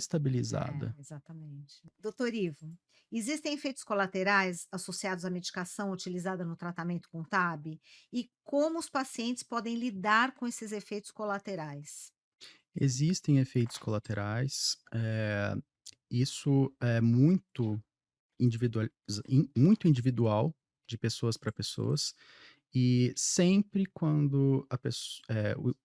É, estabilizada. exatamente. Doutor Ivo, existem efeitos colaterais associados à medicação utilizada no tratamento com TAB? E como os pacientes podem lidar com esses efeitos colaterais? Existem efeitos colaterais, isso é muito muito individual de pessoas para pessoas. E sempre quando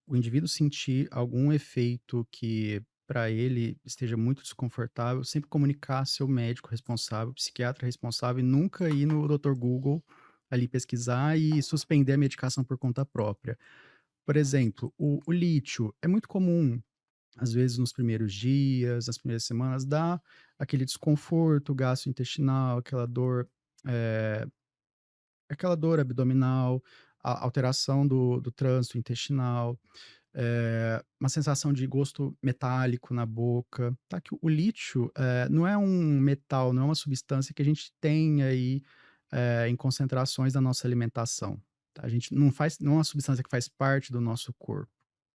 o indivíduo sentir algum efeito que para ele esteja muito desconfortável, sempre comunicar ao seu médico responsável, psiquiatra responsável e nunca ir no doutor Google ali pesquisar e suspender a medicação por conta própria. Por exemplo, o lítio é muito comum, às vezes nos primeiros dias, nas primeiras semanas, dá aquele desconforto gastrointestinal, eh aquela dor abdominal, a alteração do trânsito intestinal, uma sensação de gosto metálico na boca, tá, que o lítio, não é um metal, não é uma substância que a gente tem aí, em concentrações da nossa alimentação, tá, a gente não é uma substância que faz parte do nosso corpo,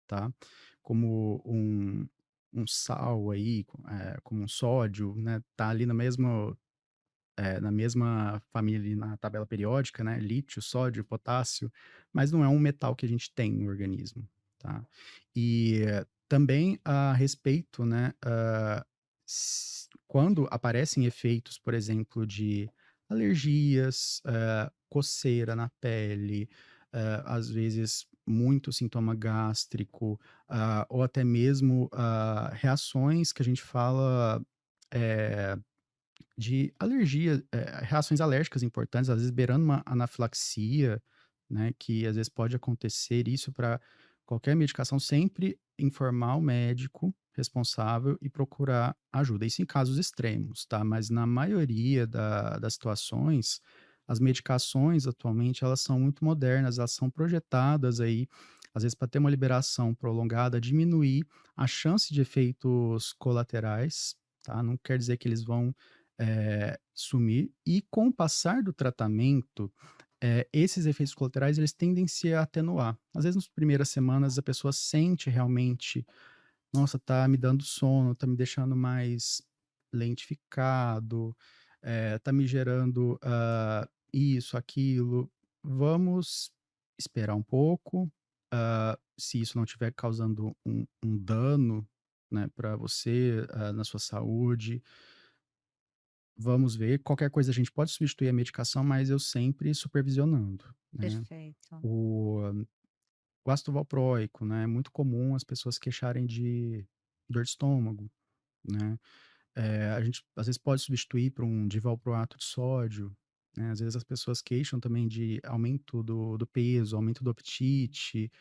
tá, como um sal aí, como um sódio, né, tá ali no mesmo na mesma família ali na tabela periódica, né, lítio, sódio, potássio, mas não é um metal que a gente tem no organismo, tá. E também a respeito, né, quando aparecem efeitos, por exemplo, de alergias, coceira na pele, às vezes muito sintoma gástrico, ou até mesmo, reações que a gente fala, eh de alergia, reações alérgicas importantes, às vezes beirando uma anafilaxia, né, que às vezes pode acontecer, isso para qualquer medicação, sempre informar o médico responsável e procurar ajuda. Isso em casos extremos, tá? Mas na maioria das situações, as medicações atualmente elas são muito modernas, elas são projetadas aí, às vezes para ter uma liberação prolongada, diminuir a chance de efeitos colaterais, tá? Não quer dizer que eles vão sumir e com o passar do tratamento, esses efeitos colaterais eles tendem se a atenuar. Às vezes nas primeiras semanas a pessoa sente realmente: "Nossa, tá me dando sono, tá me deixando mais lentificado, tá me gerando, isso, aquilo". Vamos esperar um pouco, se isso não estiver causando um dano, né, pra você, na sua saúde, vamos ver, qualquer coisa a gente pode substituir a medicação, mas eu sempre supervisionando, né. Perfeito. O o ácido valproico, né, é muito comum as pessoas queixarem de dor de estômago, né. A gente às vezes pode substituir por um divalproato de sódio, né, às vezes as pessoas queixam também de aumento do peso, aumento do apetite,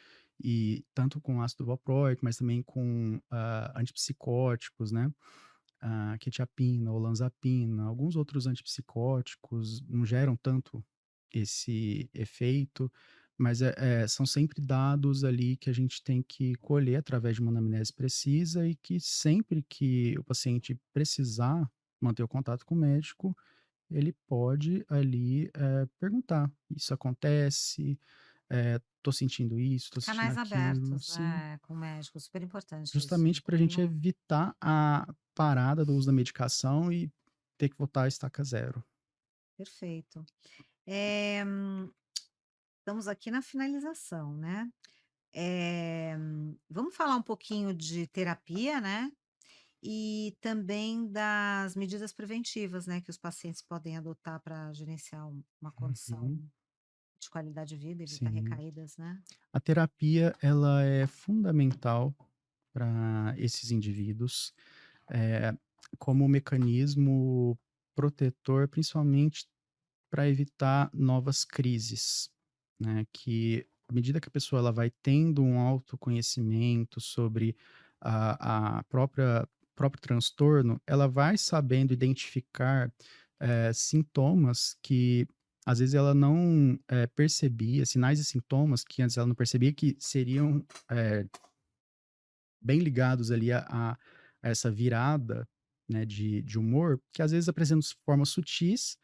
e tanto com ácido valproico, mas também com, antipsicóticos, né. A quetiapina, olanzapina, alguns outros antipsicóticos não geram tanto esse efeito, mas são sempre dados ali que a gente tem que colher através de uma anamnese precisa e que sempre que o paciente precisar manter o contato com o médico, ele pode ali, perguntar: "Isso acontece? Tô sentindo isso, tô sentindo Canais aquilo", abertos, sim. com o médico, super importante isso. Justamente para a gente evitar a parada do uso da medicação e ter que voltar à estaca zero. Perfeito. Eh, estamos aqui na finalização, né. Vamos falar um pouquinho de terapia, né, e também das medidas preventivas, né, que os pacientes podem adotar para gerenciar uma condição Uhum. de qualidade de vida, evita sim. recaídas, né. A terapia, ela é fundamental para esses indivíduos, eh, como um mecanismo protetor, principalmente para evitar novas crises, né, que à medida que a pessoa ela vai tendo um autoconhecimento sobre a próprio transtorno, ela vai sabendo identificar, sintomas que às vezes ela não, percebia, sinais e sintomas que antes ela não percebia que seriam, bem ligados ali a essa virada, né, de humor, que às vezes apresentam formas sutis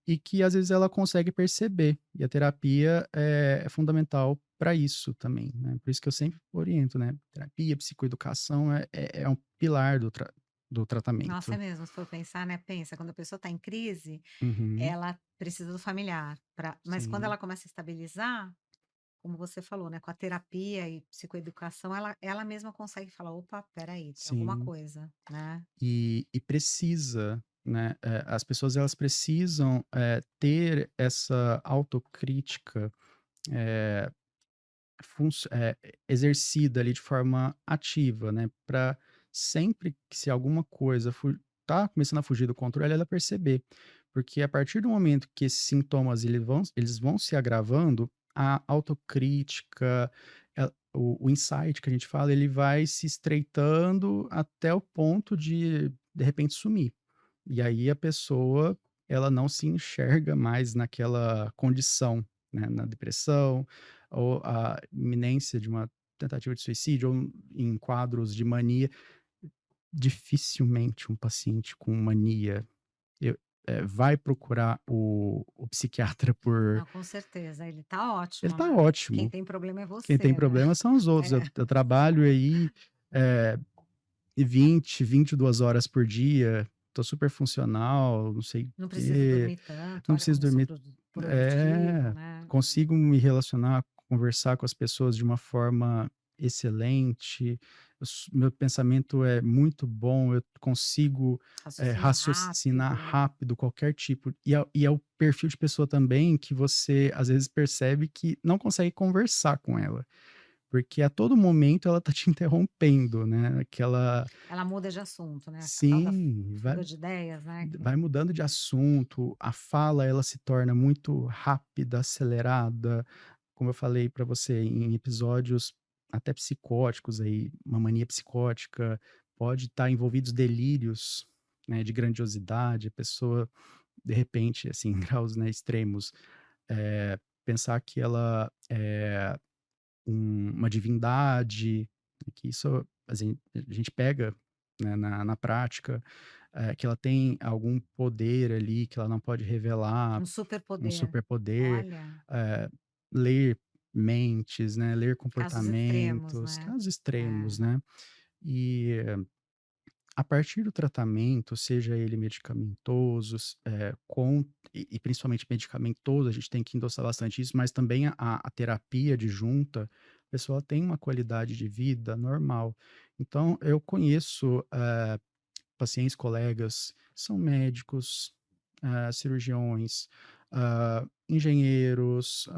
e que às vezes ela consegue perceber, e a terapia é fundamental para isso também, né, por isso que eu sempre oriento, né, terapia, psicoeducação é um pilar do Nossa, é tratamento. mesmo, se for pensar, né, pensa, quando a pessoa está em crise, Uhum, ela precisa do familiar pra mas quando sim, ela começa a estabilizar, como você falou, né, com a terapia e psicoeducação, ela mesma consegue falar: "Opa, espera aí, tem alguma sim. coisa", né. E precisa, né, as pessoas elas precisam, ter essa autocrítica, eh exercida ali de forma ativa, né, para sempre que se alguma coisa tá começando a fugir do controle, ela perceber. Porque a partir do momento que esses sintomas eles vão se agravando, a autocrítica, o insight que a gente fala, ele vai se estreitando até o ponto de repente, sumir. E aí a pessoa, ela não se enxerga mais naquela condição, né, na depressão, ou a iminência de uma tentativa de suicídio, ou em quadros de mania. Dificilmente um paciente com mania, vai procurar o psiquiatra por Não, com certeza, ele tá ele ótimo, tá né. Quem ótimo, tem problema é quem tem você, né. problema são os outros. Eu É, eu trabalho aí, eh, 22 horas por dia, tô super funcional, não sei o não precisa quê, dormir tanto, não olha preciso como eu sou dormir. produtivo, É, né. consigo me relacionar, conversar com as pessoas de uma forma excelente, meu pensamento é muito bom, eu consigo, Raciocínio raciocinar rápido, né. rápido qualquer tipo, e é o perfil de pessoa também que você, às vezes, percebe que não consegue conversar com ela, porque a todo momento ela tá te interrompendo, né, aquela Ela muda de assunto, né, a tal da sim, vai fuga de ideias, né, que vai mudando de assunto, a fala ela se torna muito rápida, acelerada, como eu falei para você, em episódios até psicóticos aí, uma mania psicótica, pode estar envolvidos delírios, né, de grandiosidade, a pessoa, de repente, assim, em graus, né, extremos, pensar que ela é uma divindade, que isso, assim, a gente pega, né, na prática, que ela tem algum poder ali que ela não pode revelar, um um superpoder. superpoder, Olha, eh, ler mentes, né, ler casos extremos, comportamentos, né. casos É. extremos, né. E a partir do tratamento, seja ele medicamentoso, e principalmente medicamentoso, a gente tem que endossar bastante isso, mas também a terapia de junta, a pessoa tem uma qualidade de vida normal. Então eu conheço, pacientes, colegas, são médicos, cirurgiões, engenheiros,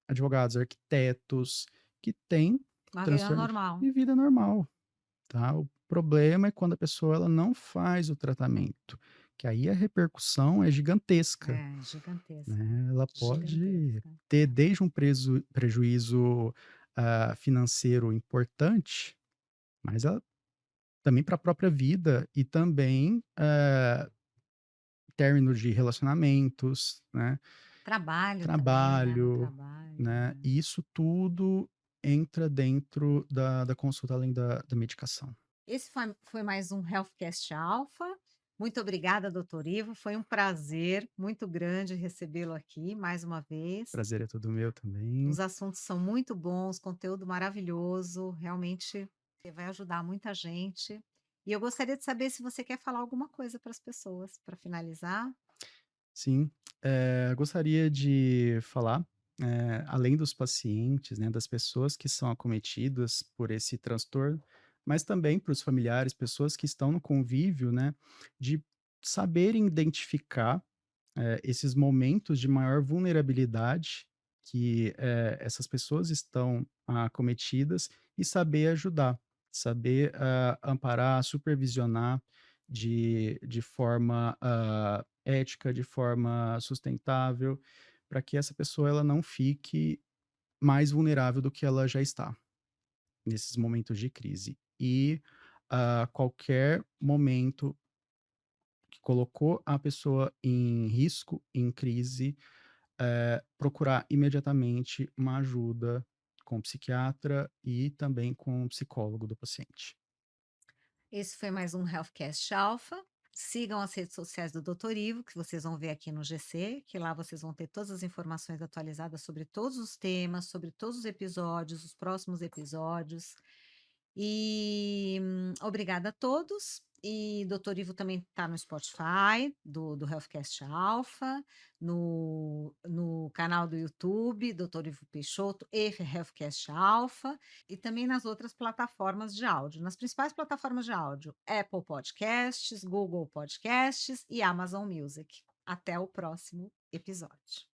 advogados, arquitetos, que têm Uma vida transtorno normal. de vida normal. Tá? O problema é quando a pessoa ela não faz o tratamento, que aí a repercussão é gigantesca, É, gigantesca, né? Ela pode gigantesca. ter desde um prejuízo, financeiro importante, mas ela também para a própria vida e também, término de relacionamentos, né, Trabalho também, né, no trabalho, trabalho, né, né. e isso tudo entra dentro da consulta além da medicação. Esse foi mais um HealthCast Alpha. Muito obrigada, doutor Ivo, foi um prazer muito grande recebê-lo aqui mais uma vez. Prazer é todo meu também. Os assuntos são muito bons, conteúdo maravilhoso, realmente vai ajudar muita gente. E eu gostaria de saber se você quer falar alguma coisa para as pessoas, para finalizar. Sim, gostaria de falar, além dos pacientes, né, das pessoas que são acometidas por esse transtorno, mas também para os familiares, pessoas que estão no convívio, né, de saberem identificar, esses momentos de maior vulnerabilidade que, essas pessoas estão acometidas e saber ajudar, saber, amparar, supervisionar de forma, ética, de forma sustentável, para que essa pessoa ela não fique mais vulnerável do que ela já está, nesses momentos de crise. E, qualquer momento que colocou a pessoa em risco, em crise, procurar imediatamente uma ajuda com o psiquiatra e também com o psicólogo do paciente. Esse foi mais um Healthcast Alpha. Sigam as redes sociais do Doutor Ivo, que vocês vão ver aqui no GC, que lá vocês vão ter todas as informações atualizadas sobre todos os temas, sobre todos os episódios, os próximos episódios. E obrigada a todos. E Doutor Ivo também está no Spotify, do Healthcast Alpha, no canal do YouTube, Doutor Ivo Peixoto e Healthcast Alpha, e também nas outras plataformas de áudio, nas principais plataformas de áudio, Apple Podcasts, Google Podcasts e Amazon Music. Até o próximo episódio.